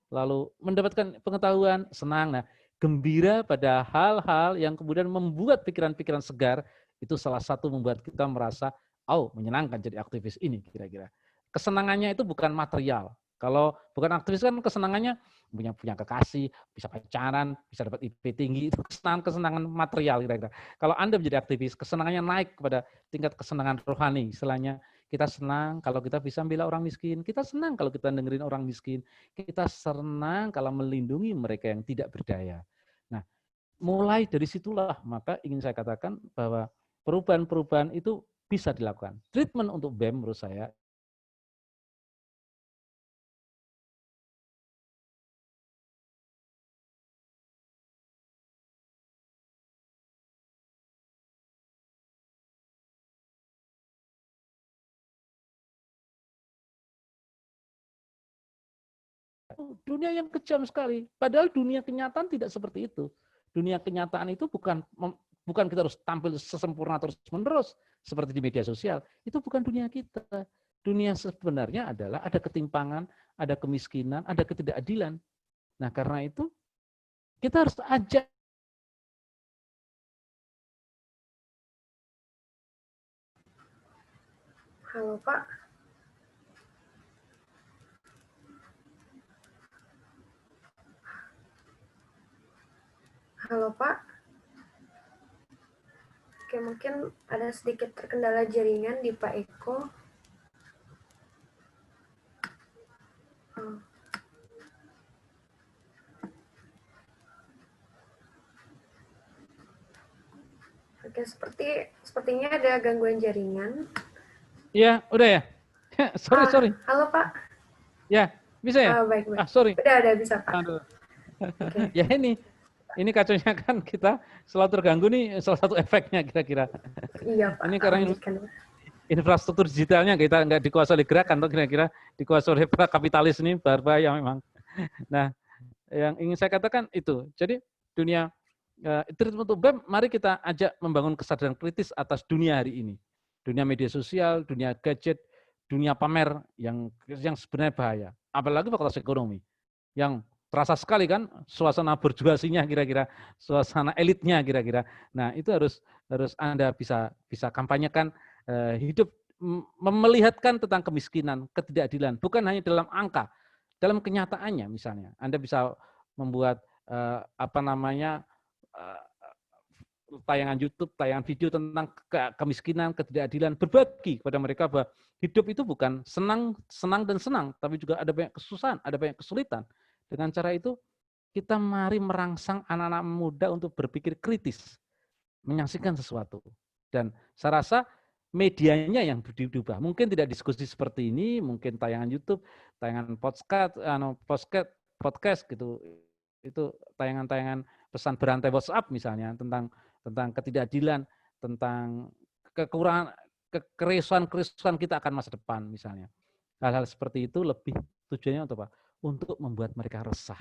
Lalu mendapatkan pengetahuan, senang. Nah, gembira pada hal-hal yang kemudian membuat pikiran-pikiran segar, itu salah satu membuat kita merasa, menyenangkan jadi aktivis ini kira-kira. Kesenangannya itu bukan material. Kalau bukan aktivis kan kesenangannya punya kekasih, bisa pacaran, bisa dapat IP tinggi, itu kesenangan material kira-kira. Kalau Anda menjadi aktivis, kesenangannya naik kepada tingkat kesenangan rohani. Istilahnya kita senang kalau kita bisa membela orang miskin, kita senang kalau kita dengerin orang miskin, kita senang kalau melindungi mereka yang tidak berdaya. Nah, mulai dari situlah maka ingin saya katakan bahwa perubahan-perubahan itu bisa dilakukan. Treatment untuk BEM menurut saya dunia yang kejam sekali. Padahal dunia kenyataan tidak seperti itu. Dunia kenyataan itu bukan kita harus tampil sesempurna terus-menerus seperti di media sosial. Itu bukan dunia kita. Dunia sebenarnya adalah ada ketimpangan, ada kemiskinan, ada ketidakadilan. Nah, karena itu kita harus ajak. Halo, Pak. Halo, Pak. Oke, mungkin ada sedikit terkendala jaringan di Pak Eko. Oke, sepertinya ada gangguan jaringan. Iya, udah ya. Sorry. Halo, Pak. Ya, bisa ya? Baik. Sorry. Udah bisa, Pak. Aduh. Okay. Ya ini kacaunya kan kita selalu terganggu nih, salah satu efeknya kira-kira. Iya, Pak. Ini karena infrastruktur digitalnya kita nggak dikuasai oleh gerakan, atau kira-kira dikuasai oleh para kapitalis ini, berbahaya memang. Nah, yang ingin saya katakan itu. Jadi dunia treatment untuk BEM, mari kita ajak membangun kesadaran kritis atas dunia hari ini. Dunia media sosial, dunia gadget, dunia pamer yang sebenarnya bahaya. Apalagi fakultas ekonomi yang terasa sekali kan suasana berjuasinya kira-kira, suasana elitnya kira-kira. Nah, itu harus Anda bisa kampanyekan hidup melihatkan tentang kemiskinan, ketidakadilan, bukan hanya dalam angka, dalam kenyataannya misalnya. Anda bisa membuat tayangan YouTube, tayangan video tentang kemiskinan, ketidakadilan, berbagi kepada mereka bahwa hidup itu bukan senang dan senang, tapi juga ada banyak kesusahan, ada banyak kesulitan. Dengan cara itu, kita mari merangsang anak-anak muda untuk berpikir kritis, menyaksikan sesuatu. Dan saya rasa medianya yang diubah. Mungkin tidak diskusi seperti ini, mungkin tayangan YouTube, tayangan podcast gitu. Itu tayangan-tayangan pesan berantai WhatsApp misalnya tentang ketidakadilan, tentang kekurangan, keresuhan kita akan masa depan misalnya. Hal-hal seperti itu lebih tujuannya untuk apa? Untuk membuat mereka resah.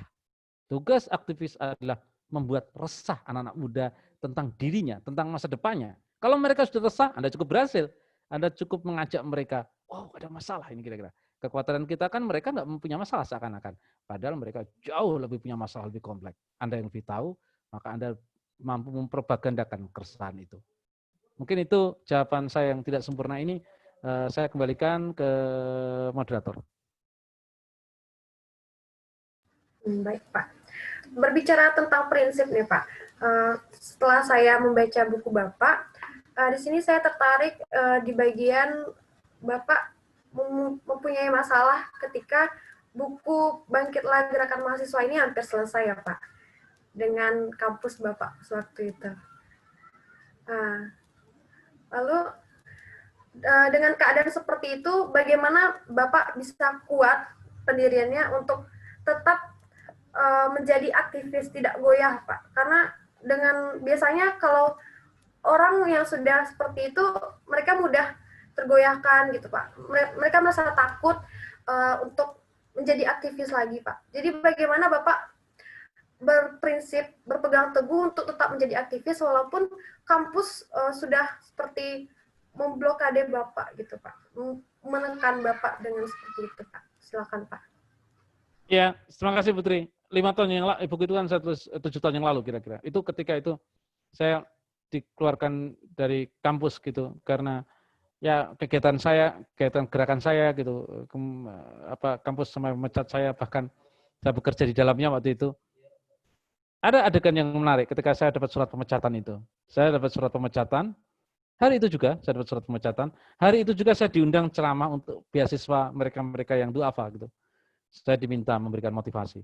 Tugas aktivis adalah membuat resah anak-anak muda tentang dirinya, tentang masa depannya. Kalau mereka sudah resah, Anda cukup berhasil. Anda cukup mengajak mereka, oh ada masalah ini kira-kira. Kekhawatiran kita kan mereka nggak mempunyai masalah seakan-akan. Padahal mereka jauh lebih punya masalah lebih kompleks. Anda yang lebih tahu, maka Anda mampu mempropagandakan keresahan itu. Mungkin itu jawaban saya yang tidak sempurna ini. Saya kembalikan ke moderator. Baik, Pak. Berbicara tentang prinsip nih, Pak. Setelah saya membaca buku Bapak, di sini saya tertarik di bagian Bapak mempunyai masalah ketika buku Bangkitlah Gerakan Mahasiswa ini hampir selesai ya, Pak, dengan kampus Bapak sewaktu itu. Lalu dengan keadaan seperti itu, bagaimana Bapak bisa kuat pendiriannya untuk tetap menjadi aktivis tidak goyah, Pak? Karena dengan biasanya kalau orang yang sudah seperti itu, mereka mudah tergoyahkan gitu, Pak. Mereka merasa takut untuk menjadi aktivis lagi, Pak. Jadi bagaimana Bapak berprinsip, berpegang teguh untuk tetap menjadi aktivis walaupun kampus sudah seperti memblokade Bapak gitu, Pak. Menekan Bapak dengan seperti itu, Pak. Silakan, Pak. Ya, terima kasih Putri. 5 tahun yang lalu, buku itu kan 7 tahun yang lalu kira-kira. Itu ketika itu saya dikeluarkan dari kampus gitu karena ya kegiatan gerakan saya gitu, kampus sampai memecat saya, bahkan saya bekerja di dalamnya waktu itu. Ada adegan yang menarik ketika saya dapat surat pemecatan itu. Saya dapat surat pemecatan. Hari itu juga saya dapat surat pemecatan. Hari itu juga saya diundang ceramah untuk beasiswa mereka-mereka yang duafa gitu. Saya diminta memberikan motivasi.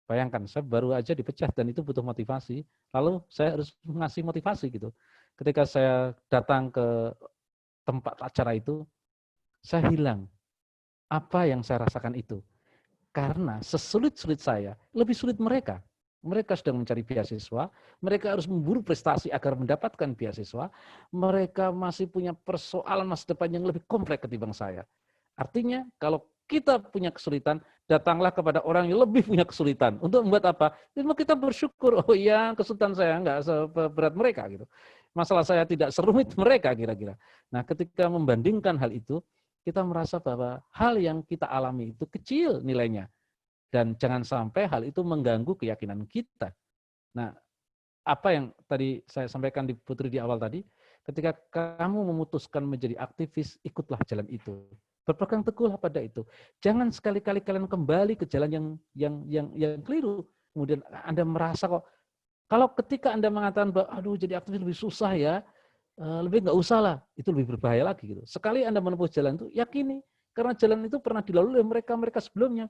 Bayangkan, saya baru aja dipecat dan itu butuh motivasi. Lalu saya harus ngasih motivasi gitu. Ketika saya datang ke tempat acara itu, saya hilang. Apa yang saya rasakan itu? Karena sesulit-sulit saya, lebih sulit mereka. Mereka sedang mencari beasiswa, mereka harus memburu prestasi agar mendapatkan beasiswa, mereka masih punya persoalan masa depan yang lebih kompleks ketimbang saya. Artinya, kalau kita punya kesulitan, datanglah kepada orang yang lebih punya kesulitan. Untuk membuat apa? Kita bersyukur, oh iya kesulitan saya nggak seberat mereka gitu. Masalah saya tidak serumit mereka kira-kira. Nah ketika membandingkan hal itu, kita merasa bahwa hal yang kita alami itu kecil nilainya. Dan jangan sampai hal itu mengganggu keyakinan kita. Nah apa yang tadi saya sampaikan di Putri di awal tadi, ketika kamu memutuskan menjadi aktivis, ikutlah jalan itu. Berpegang teguhlah pada itu. Jangan sekali-kali kalian kembali ke jalan yang keliru. Kemudian Anda merasa kok, kalau ketika Anda mengatakan bahwa aduh jadi aktivis lebih susah ya, lebih nggak usah lah, itu lebih berbahaya lagi gitu. Sekali Anda menempuh jalan itu, yakini karena jalan itu pernah dilalui oleh mereka sebelumnya.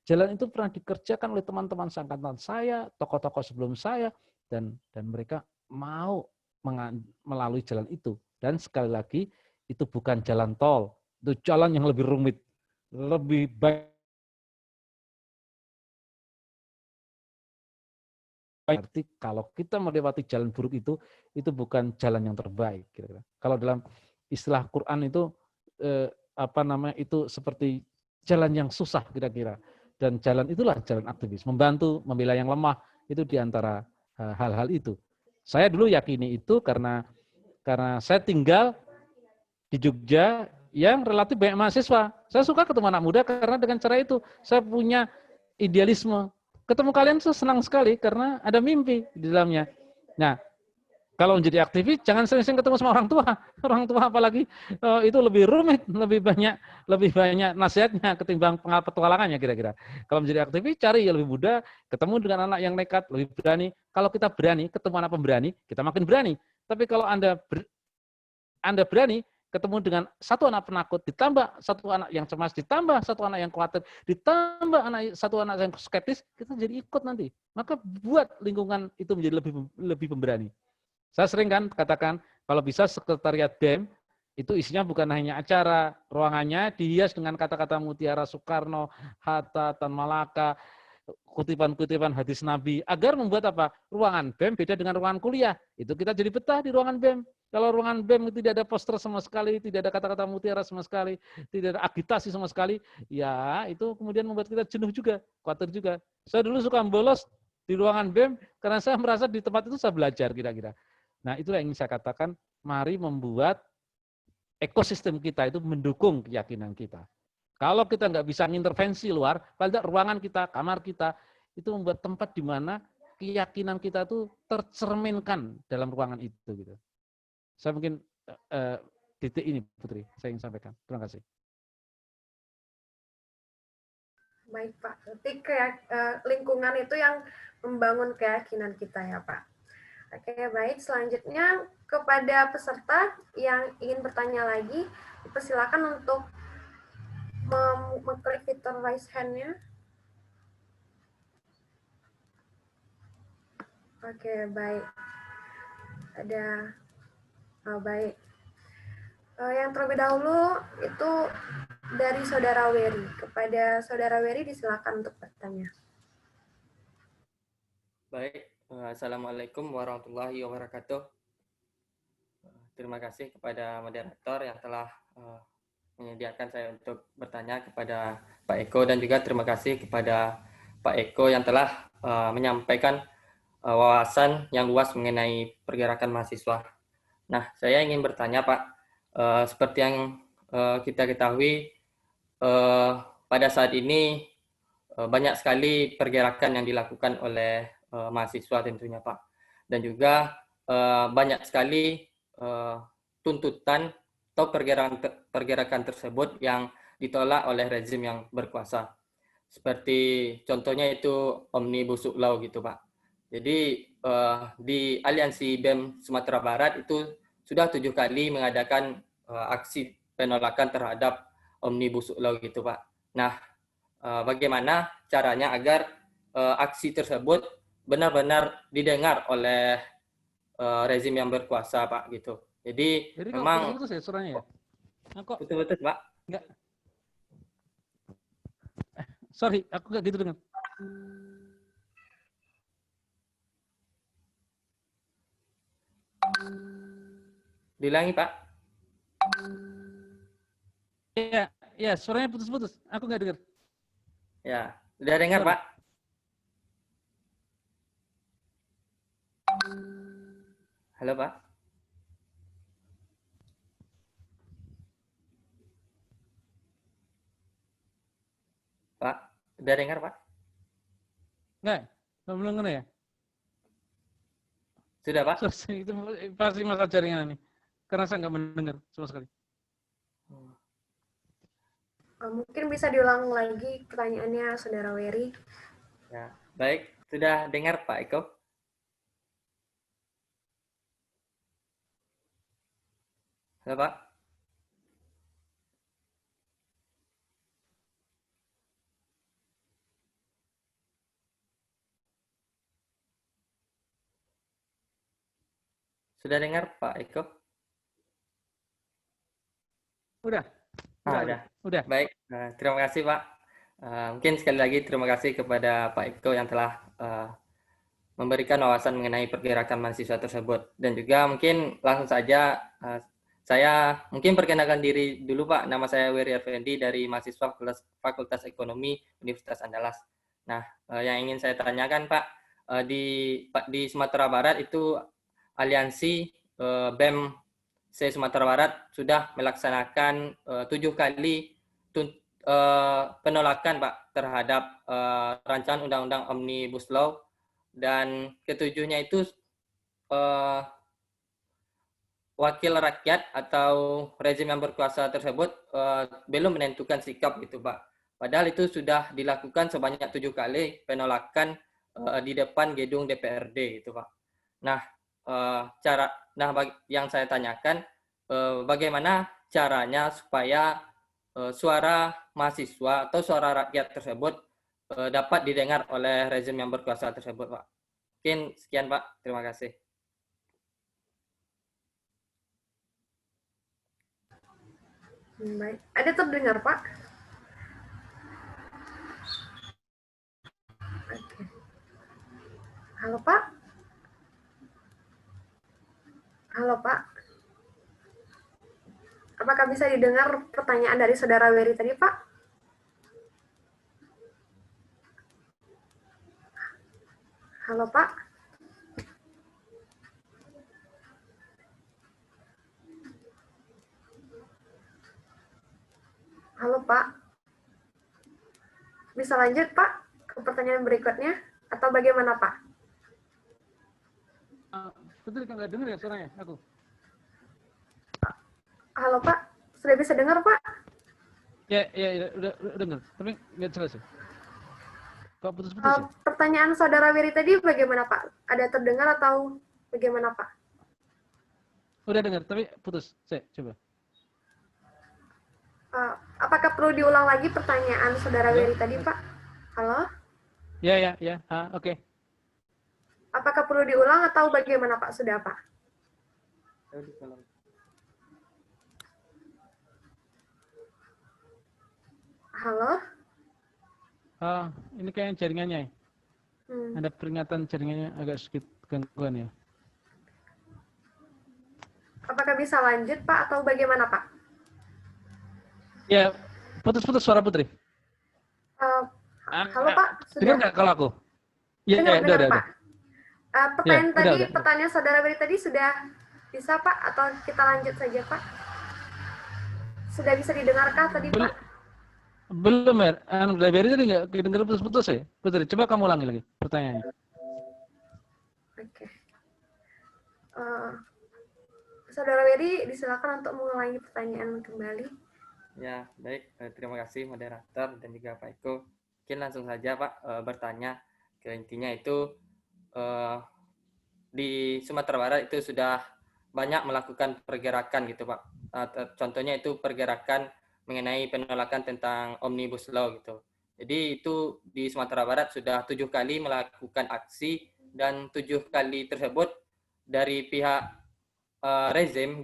Jalan itu pernah dikerjakan oleh teman-teman seangkatan saya, tokoh-tokoh sebelum saya, dan mereka mau melalui jalan itu. Dan sekali lagi itu bukan jalan tol. Itu jalan yang lebih rumit, lebih baik. Berarti kalau kita melewati jalan buruk itu bukan jalan yang terbaik. Kira-kira. Kalau dalam istilah Quran itu itu seperti jalan yang susah kira-kira. Dan jalan itulah jalan aktivis, membantu, membela yang lemah, itu diantara hal-hal itu. Saya dulu yakini itu karena saya tinggal di Jogja yang relatif banyak mahasiswa. Saya suka ketemu anak muda karena dengan cara itu saya punya idealisme. Ketemu kalian tuh senang sekali karena ada mimpi di dalamnya. Nah, Kalau menjadi aktivis jangan sering-sering ketemu sama orang tua. Orang tua apalagi itu lebih rumit, lebih banyak nasihatnya ketimbang petualangannya kira-kira. Kalau menjadi aktivis cari yang lebih muda, ketemu dengan anak yang nekat, lebih berani. Kalau kita berani ketemu anak pemberani, kita makin berani. Tapi kalau Anda berani ketemu dengan satu anak penakut, ditambah satu anak yang cemas, ditambah satu anak yang khawatir, ditambah satu anak yang skeptis, kita jadi ikut nanti. Maka buat lingkungan itu menjadi lebih pemberani. Saya sering kan katakan, kalau bisa sekretariat BEM, itu isinya bukan hanya acara, ruangannya dihias dengan kata-kata mutiara Soekarno, Hatta, Tan Malaka, kutipan-kutipan hadis Nabi, agar membuat apa? Ruangan BEM beda dengan ruangan kuliah. Itu kita jadi betah di ruangan BEM. Kalau ruangan BEM tidak ada poster sama sekali, tidak ada kata-kata mutiara sama sekali, tidak ada agitasi sama sekali, ya itu kemudian membuat kita jenuh juga, khawatir juga. Saya dulu suka bolos di ruangan BEM karena saya merasa di tempat itu saya belajar kira-kira. Nah, itulah yang ingin saya katakan, mari membuat ekosistem kita itu mendukung keyakinan kita. Kalau kita nggak bisa mengintervensi luar, paling tidak ruangan kita, kamar kita, itu membuat tempat di mana keyakinan kita itu tercerminkan dalam ruangan itu. Gitu. Saya mungkin titik ini, Putri, saya ingin sampaikan. Terima kasih. Baik, Pak. Berarti lingkungan itu yang membangun keyakinan kita ya, Pak. Oke, baik. Selanjutnya kepada peserta yang ingin bertanya lagi, dipersilakan untuk mengklik fitur raise hand-nya. Oke, baik. Baik. Yang terlebih dahulu itu dari Saudara Wery. Kepada Saudara Wery disilakan untuk bertanya. Baik. Assalamualaikum warahmatullahi wabarakatuh. Terima kasih kepada moderator yang telah menyediakan saya untuk bertanya kepada Pak Eko, dan juga terima kasih kepada Pak Eko yang telah menyampaikan wawasan yang luas mengenai pergerakan mahasiswa. Nah, saya ingin bertanya Pak, seperti yang kita ketahui pada saat ini banyak sekali pergerakan yang dilakukan oleh mahasiswa tentunya Pak, dan juga banyak sekali tuntutan atau pergerakan tersebut yang ditolak oleh rezim yang berkuasa. Seperti contohnya itu Omnibus Law gitu Pak. Jadi di Aliansi BEM Sumatera Barat itu sudah 7 kali mengadakan aksi penolakan terhadap Omnibus Law gitu Pak. Nah, bagaimana caranya agar aksi tersebut benar-benar didengar oleh rezim yang berkuasa Pak gitu. Jadi memang putus ya suaranya ya? Kok putus Pak? Enggak. Sorry, aku nggak gitu dengar. Diulangi Pak. Ya, suaranya putus-putus. Aku nggak dengar. Ya, sudah dengar Pak? Halo Pak. Pak, sudah dengar Pak? Enggak, belum dengar ya? Sudah Pak? Itu pasti masalah jaringan ini. Karena saya nggak mendengar sama sekali. Mungkin bisa diulang lagi pertanyaannya, Saudara Wery. Ya, baik. Sudah dengar Pak Eko? Halo Pak? Sudah dengar Pak Eko? Udah. Udah. Baik, terima kasih Pak. Mungkin sekali lagi terima kasih kepada Pak Eko yang telah memberikan wawasan mengenai pergerakan mahasiswa tersebut. Dan juga mungkin langsung saja saya mungkin perkenalkan diri dulu Pak. Nama saya Wery Effendi dari mahasiswa Fakultas Ekonomi Universitas Andalas. Nah, yang ingin saya tanyakan Pak, di Sumatera Barat itu Aliansi BEM Sumatera Barat sudah melaksanakan 7 kali penolakan Pak terhadap rancangan undang-undang Omnibus Law, dan ketujuhnya itu wakil rakyat atau rezim yang berkuasa tersebut belum menentukan sikap gitu Pak. Padahal itu sudah dilakukan sebanyak 7 kali penolakan di depan gedung DPRD gitu Pak. Nah, yang saya tanyakan bagaimana caranya supaya suara mahasiswa atau suara rakyat tersebut dapat didengar oleh rezim yang berkuasa tersebut Pak. Mungkin sekian Pak, terima kasih. Baik, ada terdengar Pak? Oke. Halo Pak? Halo Pak? Apakah bisa didengar pertanyaan dari Saudara Wery tadi Pak? Halo Pak? Halo Pak? Bisa lanjut Pak ke pertanyaan berikutnya? Atau bagaimana Pak? Betul kan nggak dengar ya suaranya aku? Halo Pak, sudah bisa dengar Pak? Ya, udah dengar, tapi nggak jelas ya. Kok putus-putus ya? Pertanyaan Saudara Wery tadi bagaimana Pak? Ada terdengar atau bagaimana Pak? Udah dengar, tapi putus. Saya coba. Apakah perlu diulang lagi pertanyaan Saudara Wery tadi Pak? Halo? Ya. Oke. Apakah perlu diulang atau bagaimana Pak? Sudah Pak? Halo? Ini kayak jaringannya ya. Ada peringatan jaringannya agak sedikit gangguan ya. Apakah bisa lanjut Pak atau bagaimana Pak? Ya, putus-putus suara Putri. Halo Pak, sudah. Dengar nggak kalau aku? Ya, dengar udah. Pak. Pertanyaan Ya, tadi, udah. pertanyaan Saudara Wery tadi sudah bisa Pak atau kita lanjut saja Pak? Sudah bisa didengarkah tadi Pak? Belum ya. Dari tadi nggak kedengar putus-putus ya. Putri, coba kamu ulangi lagi pertanyaannya. Oke. Saudara Wery, disilakan untuk mengulangi pertanyaan kembali. Ya, baik. Terima kasih moderator dan juga Pak Eko. Mungkin langsung saja Pak bertanya ke intinya itu di Sumatera Barat itu sudah banyak melakukan pergerakan gitu Pak. Contohnya itu pergerakan mengenai penolakan tentang Omnibus Law gitu. Jadi itu di Sumatera Barat sudah 7 kali melakukan aksi dan 7 kali tersebut dari pihak rezim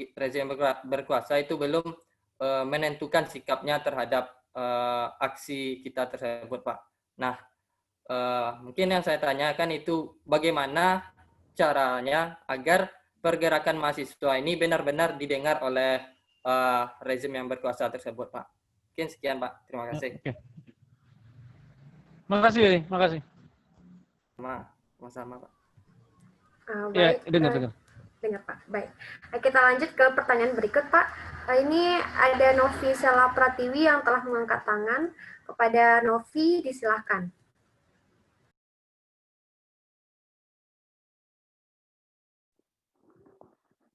berkuasa itu belum menentukan sikapnya terhadap aksi kita tersebut Pak. Nah, mungkin yang saya tanyakan itu bagaimana caranya agar pergerakan mahasiswa ini benar-benar didengar oleh rezim yang berkuasa tersebut Pak. Mungkin sekian Pak, terima kasih. Oke. Makasih. Sama-sama Pak. Baik, ya, dengar. Dengar Pak, baik. Kita lanjut ke pertanyaan berikut Pak. Ini ada Novi Sela Pratiwi yang telah mengangkat tangan. Kepada Novi, disilahkan.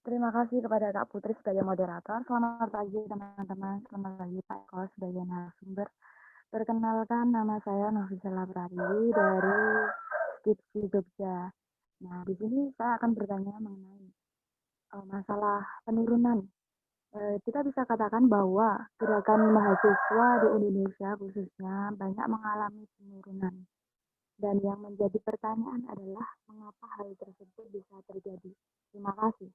Terima kasih kepada Kak Putri sebagai moderator. Selamat pagi teman-teman. Selamat pagi Pak Eko sebagai narasumber. Perkenalkan, nama saya Novi Sela Pratiwi dari Skripsi Jogja. Nah, di sini saya akan bertanya mengenai masalah penurunan. Kita bisa katakan bahwa gerakan mahasiswa di Indonesia khususnya banyak mengalami penurunan. Dan yang menjadi pertanyaan adalah mengapa hal tersebut bisa terjadi. Terima kasih.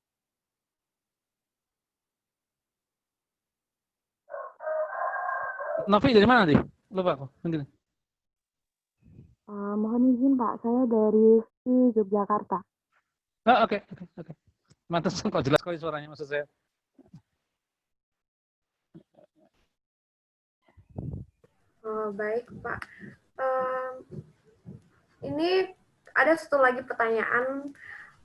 Novi dari mana nanti? Lupa aku. Mohon izin Pak, saya dari Yogyakarta. Oke. Mantas kok jelas sekali suaranya maksud saya. Baik Pak. Ini ada satu lagi pertanyaan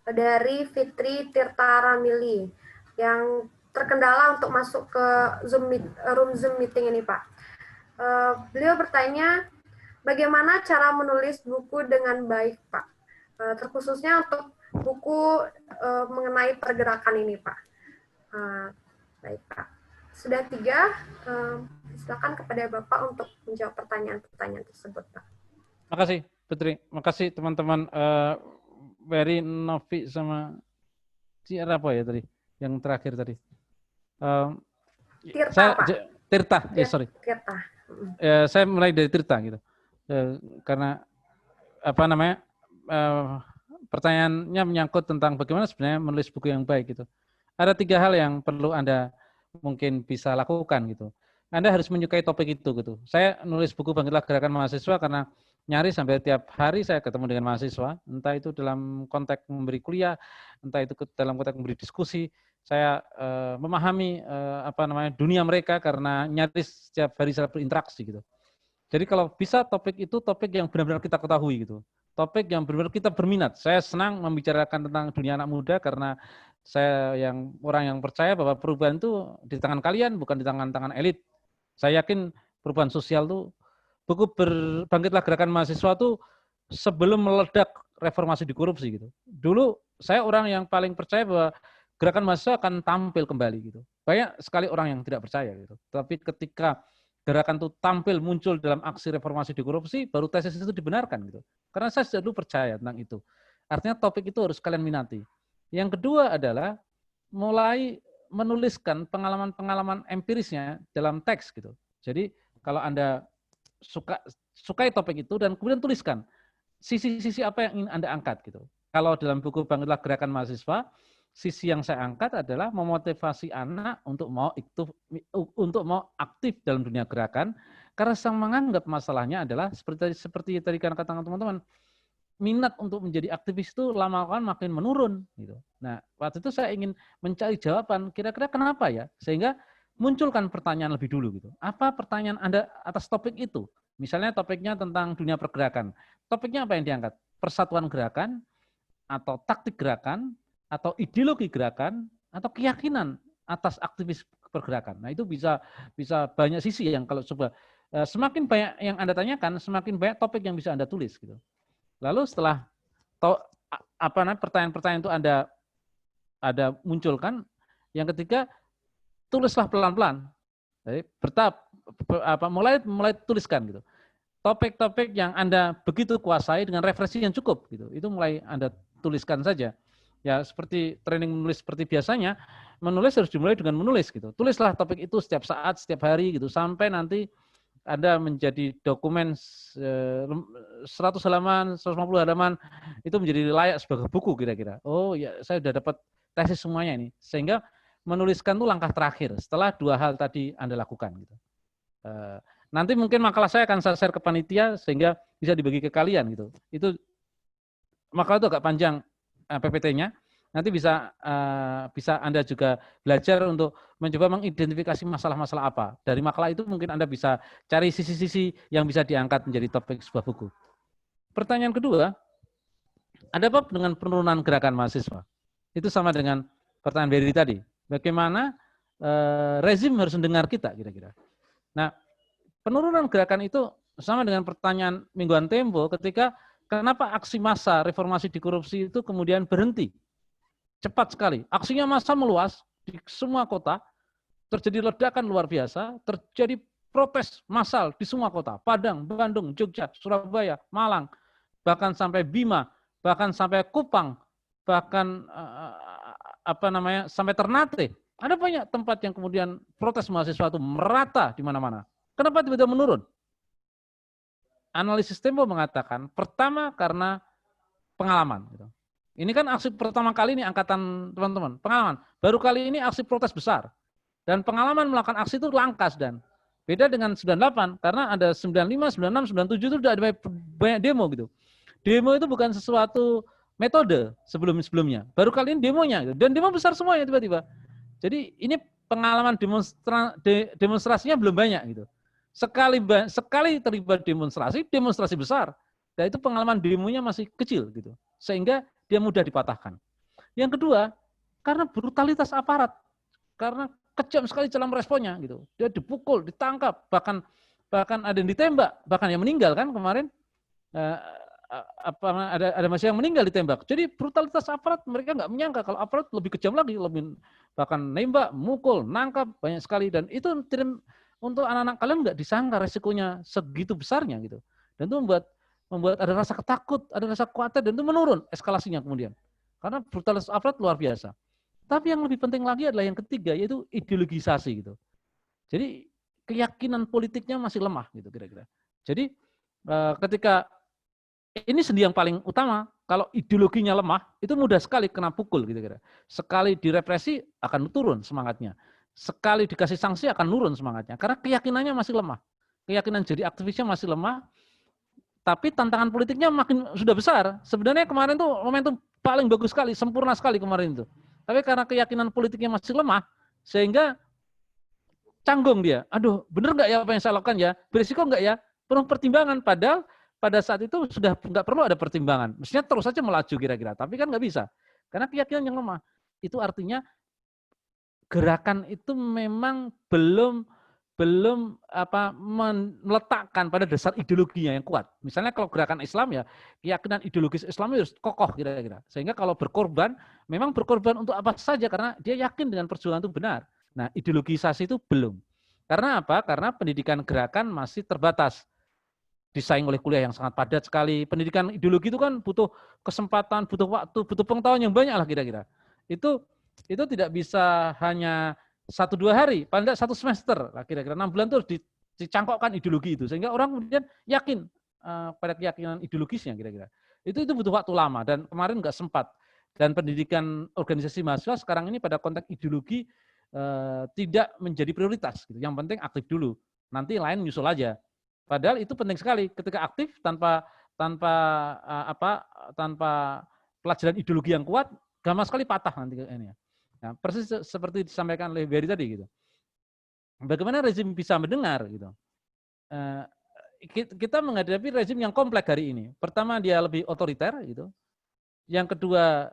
dari Fitri Tirta Ramili yang terkendala untuk masuk ke room Zoom meeting ini Pak. Beliau bertanya, bagaimana cara menulis buku dengan baik Pak? Terkhususnya untuk buku mengenai pergerakan ini Pak. Baik Pak. Sudah 3, silakan kepada Bapak untuk menjawab pertanyaan-pertanyaan tersebut Pak. Makasih Putri, makasih teman-teman Ferry, Novi sama Ciara apa ya tadi, yang terakhir tadi. Tirta Pak. Tirta, sorry. Tirta. Saya mulai dari Tirta gitu, karena apa namanya pertanyaannya menyangkut tentang bagaimana sebenarnya menulis buku yang baik gitu. Ada 3 hal yang perlu Anda mungkin bisa lakukan gitu. Anda harus menyukai topik itu gitu. Saya nulis buku Bangkitlah Gerakan Mahasiswa karena nyaris sampai tiap hari saya ketemu dengan mahasiswa, entah itu dalam konteks memberi kuliah, entah itu dalam konteks memberi diskusi. Saya memahami apa namanya dunia mereka karena nyaris setiap hari saya berinteraksi gitu. Jadi kalau bisa topik itu topik yang benar-benar kita ketahui gitu. Topik yang benar-benar kita berminat. Saya senang membicarakan tentang dunia anak muda karena saya orang yang percaya bahwa perubahan itu di tangan kalian, bukan di tangan-tangan elit. Saya yakin perubahan sosial itu, buku Bangkitlah Gerakan Mahasiswa itu sebelum meledak reformasi di korupsi gitu. Dulu saya orang yang paling percaya bahwa gerakan mahasiswa akan tampil kembali gitu. Banyak sekali orang yang tidak percaya gitu. Tapi ketika gerakan itu tampil muncul dalam aksi reformasi di korupsi, baru tesis itu dibenarkan gitu. Karena saya sudah dulu percaya tentang itu. Artinya topik itu harus kalian minati. Yang kedua adalah mulai menuliskan pengalaman-pengalaman empirisnya dalam teks gitu. Jadi kalau Anda sukai topik itu dan kemudian tuliskan sisi-sisi apa yang ingin Anda angkat gitu. Kalau dalam buku Bangkitlah Gerakan Mahasiswa, sisi yang saya angkat adalah memotivasi anak untuk mau aktif dalam dunia gerakan, karena saya menganggap masalahnya adalah seperti tadi kan katakan teman-teman, minat untuk menjadi aktivis itu lama-lama makin menurun gitu. Nah, waktu itu saya ingin mencari jawaban kira-kira kenapa ya, sehingga munculkan pertanyaan lebih dulu gitu. Apa pertanyaan Anda atas topik itu? Misalnya topiknya tentang dunia pergerakan. Topiknya apa yang diangkat? Persatuan gerakan, atau taktik gerakan, atau ideologi gerakan, atau keyakinan atas aktivis pergerakan. Nah, itu bisa banyak sisi yang kalau coba semakin banyak yang Anda tanyakan, semakin banyak topik yang bisa Anda tulis gitu. Lalu setelah pertanyaan-pertanyaan itu Anda munculkan, yang ketiga tulislah pelan-pelan. Jadi bertahap mulai tuliskan gitu. Topik-topik yang Anda begitu kuasai dengan referensi yang cukup gitu. Itu mulai Anda tuliskan saja. Ya seperti training menulis seperti biasanya, menulis harus dimulai dengan menulis gitu. Tulislah topik itu setiap saat, setiap hari gitu sampai nanti Anda menjadi dokumen 100 halaman, 150 halaman, itu menjadi layak sebagai buku kira-kira. Oh ya, saya sudah dapat tesis semuanya ini. Sehingga menuliskan itu langkah terakhir setelah 2 hal tadi Anda lakukan. Gitu. Nanti mungkin makalah saya akan share ke panitia sehingga bisa dibagi ke kalian. Gitu. Itu makalah itu agak panjang PPT-nya. Nanti bisa Anda juga belajar untuk mencoba mengidentifikasi masalah-masalah apa. Dari makalah itu mungkin Anda bisa cari sisi-sisi yang bisa diangkat menjadi topik sebuah buku. Pertanyaan kedua, ada apa dengan penurunan gerakan mahasiswa? Itu sama dengan pertanyaan Berry tadi. Bagaimana rezim harus mendengar kita kira-kira. Nah, penurunan gerakan itu sama dengan pertanyaan mingguan Tempo ketika kenapa aksi massa reformasi di korupsi itu kemudian berhenti. Cepat sekali. Aksinya massa meluas di semua kota, terjadi ledakan luar biasa, terjadi protes massal di semua kota. Padang, Bandung, Jogja, Surabaya, Malang, bahkan sampai Bima, bahkan sampai Kupang, bahkan sampai Ternate. Ada banyak tempat yang kemudian protes mahasiswa itu merata di mana-mana. Kenapa tiba-tiba menurun? Analisis Tempo mengatakan pertama karena pengalaman. Ini kan aksi pertama kali ini angkatan teman-teman, pengalaman. Baru kali ini aksi protes besar. Dan pengalaman melakukan aksi itu langkas dan beda dengan 98 karena ada 95, 96, 97 itu sudah ada banyak demo gitu. Demo itu bukan sesuatu metode sebelumnya. Baru kali ini demonya gitu. Dan demo besar semuanya tiba-tiba. Jadi ini pengalaman demonstrasinya belum banyak gitu. Sekali terlibat demonstrasi besar. Dan itu pengalaman demonya masih kecil gitu. Sehingga dia mudah dipatahkan. Yang kedua, karena brutalitas aparat. Karena kejam sekali dalam responnya gitu. Dia dipukul, ditangkap, bahkan ada yang ditembak, bahkan yang meninggal kan kemarin ada masih yang meninggal ditembak. Jadi brutalitas aparat mereka nggak menyangka kalau aparat lebih kejam lagi, lebih bahkan nembak, mukul, nangkap banyak sekali, dan itu untuk anak-anak kalian nggak disangka resikonya segitu besarnya gitu. Dan itu membuat ada rasa ketakut, ada rasa khawatir, dan itu menurun eskalasinya kemudian. Karena brutalitas aparat luar biasa. Tapi yang lebih penting lagi adalah yang ketiga, yaitu ideologisasi gitu. Jadi keyakinan politiknya masih lemah gitu kira-kira. Jadi ketika ini sendi yang paling utama, kalau ideologinya lemah, itu mudah sekali kena pukul gitu kira. Sekali direpresi akan turun semangatnya. Sekali dikasih sanksi akan turun semangatnya. Karena keyakinannya masih lemah. Keyakinan jadi aktivisnya masih lemah, tapi tantangan politiknya makin sudah besar. Sebenarnya kemarin tuh momentum paling bagus sekali, sempurna sekali kemarin itu. Tapi karena keyakinan politiknya masih lemah, sehingga canggung dia. Aduh, bener nggak ya apa yang saya lakukan ya? Berisiko nggak ya? Perlu pertimbangan. Padahal pada saat itu sudah nggak perlu ada pertimbangan. Mestinya terus saja melaju kira-kira. Tapi kan nggak bisa. Karena keyakinan yang lemah. Itu artinya gerakan itu memang belum meletakkan pada dasar ideologinya yang kuat. Misalnya kalau gerakan Islam ya, keyakinan ideologis Islam harus kokoh kira-kira. Sehingga kalau berkorban, memang berkorban untuk apa saja karena dia yakin dengan perjuangan itu benar. Nah, ideologisasi itu belum. Karena apa? Karena pendidikan gerakan masih terbatas. Disaing oleh kuliah yang sangat padat sekali. Pendidikan ideologi itu kan butuh kesempatan, butuh waktu, butuh pengetahuan yang banyak lah kira-kira. Itu tidak bisa hanya 1-2 hari, paling tidak 1 semester lah kira-kira 6 bulan itu harus dicangkokkan ideologi itu sehingga orang kemudian yakin pada keyakinan ideologisnya kira-kira. Itu butuh waktu lama dan kemarin nggak sempat. Dan pendidikan organisasi mahasiswa sekarang ini pada konteks ideologi tidak menjadi prioritas gitu. Yang penting aktif dulu. Nanti lain nyusul aja. Padahal itu penting sekali ketika aktif tanpa pelajaran ideologi yang kuat, gampang sekali patah nanti ini ya. Nah, persis seperti disampaikan oleh Berry tadi gitu. Bagaimana rezim bisa mendengar gitu? Kita menghadapi rezim yang kompleks hari ini. Pertama dia lebih otoriter gitu. Yang kedua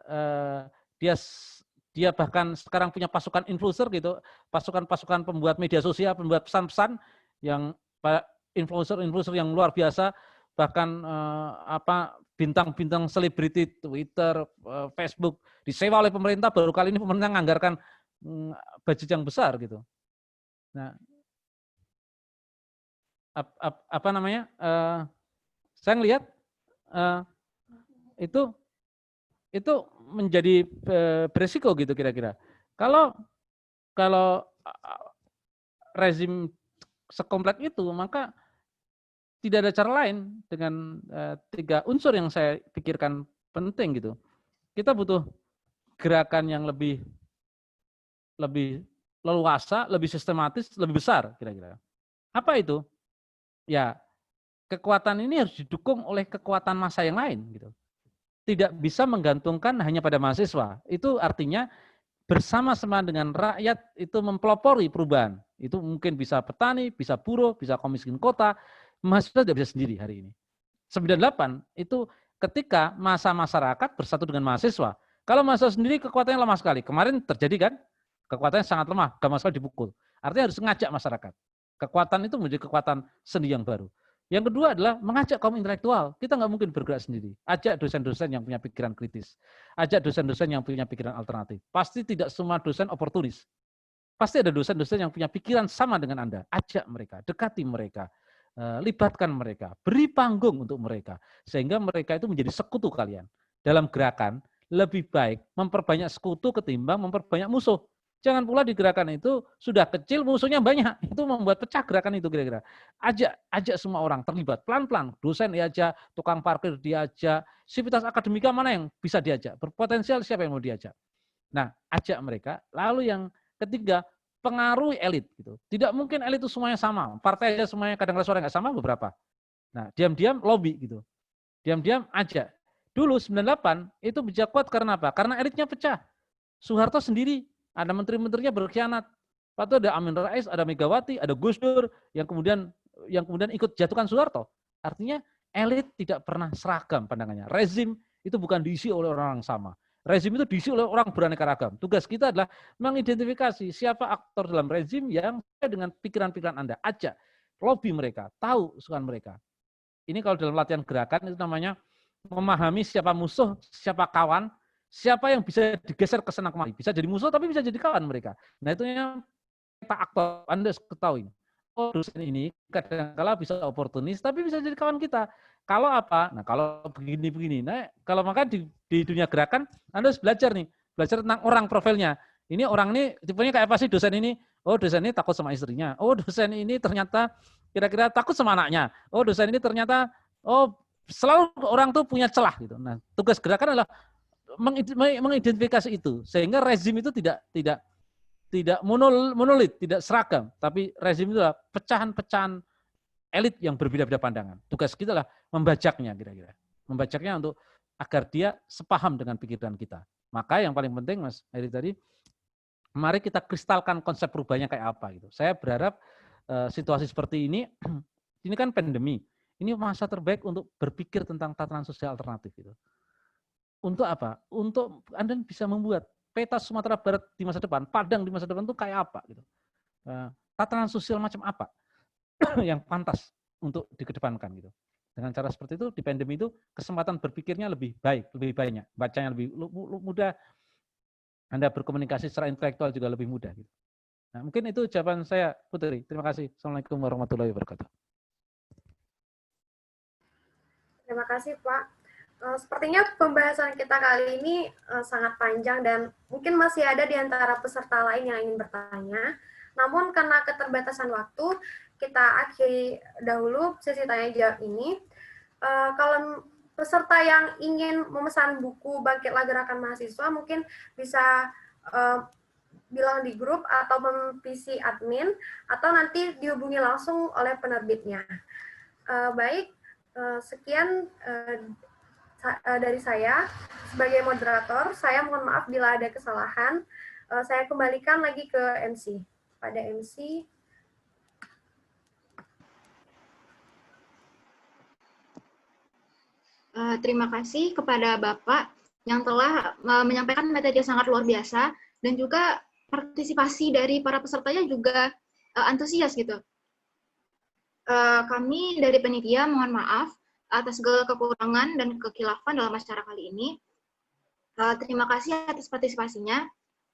dia bahkan sekarang punya pasukan influencer gitu, pasukan pembuat media sosial, pembuat pesan-pesan yang influencer yang luar biasa, bahkan bintang-bintang selebriti Twitter, Facebook disewa oleh pemerintah. Baru kali ini pemerintah menganggarkan budget yang besar gitu. Nah, saya ngelihat itu menjadi beresiko gitu kira-kira. Kalau rezim sekompleks itu, maka tidak ada cara lain dengan 3 unsur yang saya pikirkan penting gitu. Kita butuh gerakan yang lebih leluasa, lebih sistematis, lebih besar kira-kira. Apa itu? Ya, kekuatan ini harus didukung oleh kekuatan massa yang lain gitu. Tidak bisa menggantungkan hanya pada mahasiswa. Itu artinya bersama-sama dengan rakyat itu mempelopori perubahan. Itu mungkin bisa petani, bisa buruh, bisa kaum miskin kota. Mahasiswa tidak bisa sendiri hari ini. 98 itu ketika massa masyarakat bersatu dengan mahasiswa. Kalau mahasiswa sendiri kekuatannya lemah sekali. Kemarin terjadi kan, kekuatannya sangat lemah, gampang sekali dipukul. Artinya harus mengajak masyarakat. Kekuatan itu menjadi kekuatan seni yang baru. Yang kedua adalah mengajak kaum intelektual. Kita nggak mungkin bergerak sendiri. Ajak dosen-dosen yang punya pikiran kritis. Ajak dosen-dosen yang punya pikiran alternatif. Pasti tidak semua dosen oportunis. Pasti ada dosen-dosen yang punya pikiran sama dengan Anda. Ajak mereka, dekati mereka. Libatkan mereka, beri panggung untuk mereka, sehingga mereka itu menjadi sekutu kalian. Dalam gerakan, lebih baik memperbanyak sekutu ketimbang memperbanyak musuh. Jangan pula di gerakan itu sudah kecil, musuhnya banyak. Itu membuat pecah gerakan itu kira-kira. Ajak semua orang terlibat, pelan-pelan. Dosen diajak, tukang parkir diajak, sivitas akademika mana yang bisa diajak, berpotensial siapa yang mau diajak. Nah, ajak mereka. Lalu yang ketiga, pengaruhi elit gitu. Tidak mungkin elit itu semuanya sama. Partai aja semuanya kadang-kadang suara nggak sama beberapa. Nah, diam-diam lobby gitu. Diam-diam ajak. Dulu 98 itu bisa kuat karena apa? Karena elitnya pecah. Soeharto sendiri, ada menteri-menterinya berkhianat. Waktu ada Amin Rais, ada Megawati, ada Gus Dur yang kemudian ikut jatuhkan Soeharto. Artinya elit tidak pernah seragam pandangannya. Rezim itu bukan diisi oleh orang sama. Rezim itu diisi oleh orang beraneka ragam. Tugas kita adalah mengidentifikasi siapa aktor dalam rezim yang sesuai dengan pikiran-pikiran Anda. Ajak, lobby mereka, tahu usulan mereka. Ini kalau dalam latihan gerakan itu namanya memahami siapa musuh, siapa kawan, siapa yang bisa digeser ke sana kemari. Bisa jadi musuh tapi bisa jadi kawan mereka. Nah itu yang kita aktor, Anda ketahui. Oh, dosen ini kadang-kala bisa oportunis tapi bisa jadi kawan kita. Kalau apa? Nah, kalau begini-begini. Nah, kalau maka di dunia gerakan Anda harus belajar nih, belajar tentang orang profilnya. Ini orang ini tipenya kayak apa sih dosen ini? Oh, dosen ini takut sama istrinya. Oh, dosen ini ternyata kira-kira takut sama anaknya. Oh, dosen ini ternyata selalu orang tuh punya celah gitu. Nah, tugas gerakan adalah mengidentifikasi itu sehingga rezim itu tidak monolit, tidak seragam, tapi rezim itu adalah pecahan-pecahan elit yang berbeda-beda pandangan. Tugas kita adalah membajaknya kira-kira. Membajaknya untuk agar dia sepaham dengan pikiran kita. Maka yang paling penting Mas Heri tadi, mari kita kristalkan konsep perubahannya kayak apa gitu. Saya berharap situasi seperti ini kan pandemi. Ini masa terbaik untuk berpikir tentang tatanan sosial alternatif gitu. Untuk apa? Untuk Anda bisa membuat peta Sumatera Barat di masa depan, Padang di masa depan itu kayak apa gitu. Tatanan sosial macam apa yang pantas untuk dikedepankan gitu. Dengan cara seperti itu di pandemi itu kesempatan berpikirnya lebih baik, lebih banyak, bacanya lebih mudah, Anda berkomunikasi secara intelektual juga lebih mudah gitu. Nah, mungkin itu jawaban saya, Putri. Terima kasih. Assalamualaikum warahmatullahi wabarakatuh. Terima kasih, Pak. Sepertinya pembahasan kita kali ini sangat panjang dan mungkin masih ada di antara peserta lain yang ingin bertanya. Namun karena keterbatasan waktu, kita akhiri dahulu sesi tanya jawab ini. Kalau peserta yang ingin memesan buku Bangkitlah Gerakan Mahasiswa mungkin bisa bilang di grup atau mempisi admin atau nanti dihubungi langsung oleh penerbitnya. Baik, sekian dari saya sebagai moderator. Saya mohon maaf bila ada kesalahan. Saya kembalikan lagi ke MC. Pada MC. Terima kasih kepada Bapak yang telah menyampaikan materi yang sangat luar biasa dan juga partisipasi dari para pesertanya juga antusias gitu. Kami dari panitia mohon maaf atas segala kekurangan dan kekhilafan dalam acara kali ini. Terima kasih atas partisipasinya.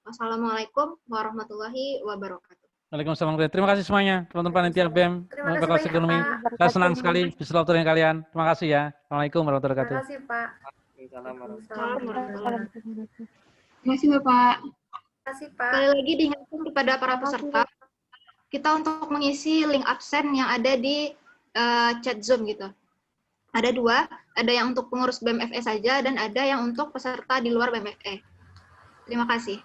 Wassalamualaikum warahmatullahi wabarakatuh. Waalaikumsalam. Terima kasih semuanya, teman-teman panitia BEM Fakultas Ekonomi. Saya senang sekali bisa bertemu dengan kalian. Terima kasih ya. Assalamualaikum warahmatullahi wabarakatuh. Terima kasih, Pak. Terima kasih, Bapak. Terima kasih, Pak. Sekali lagi diingatkan kepada para peserta, kita untuk mengisi link absen yang ada di chat Zoom gitu. Ada dua, ada yang untuk pengurus BMFE saja dan ada yang untuk peserta di luar BMFE. Terima kasih.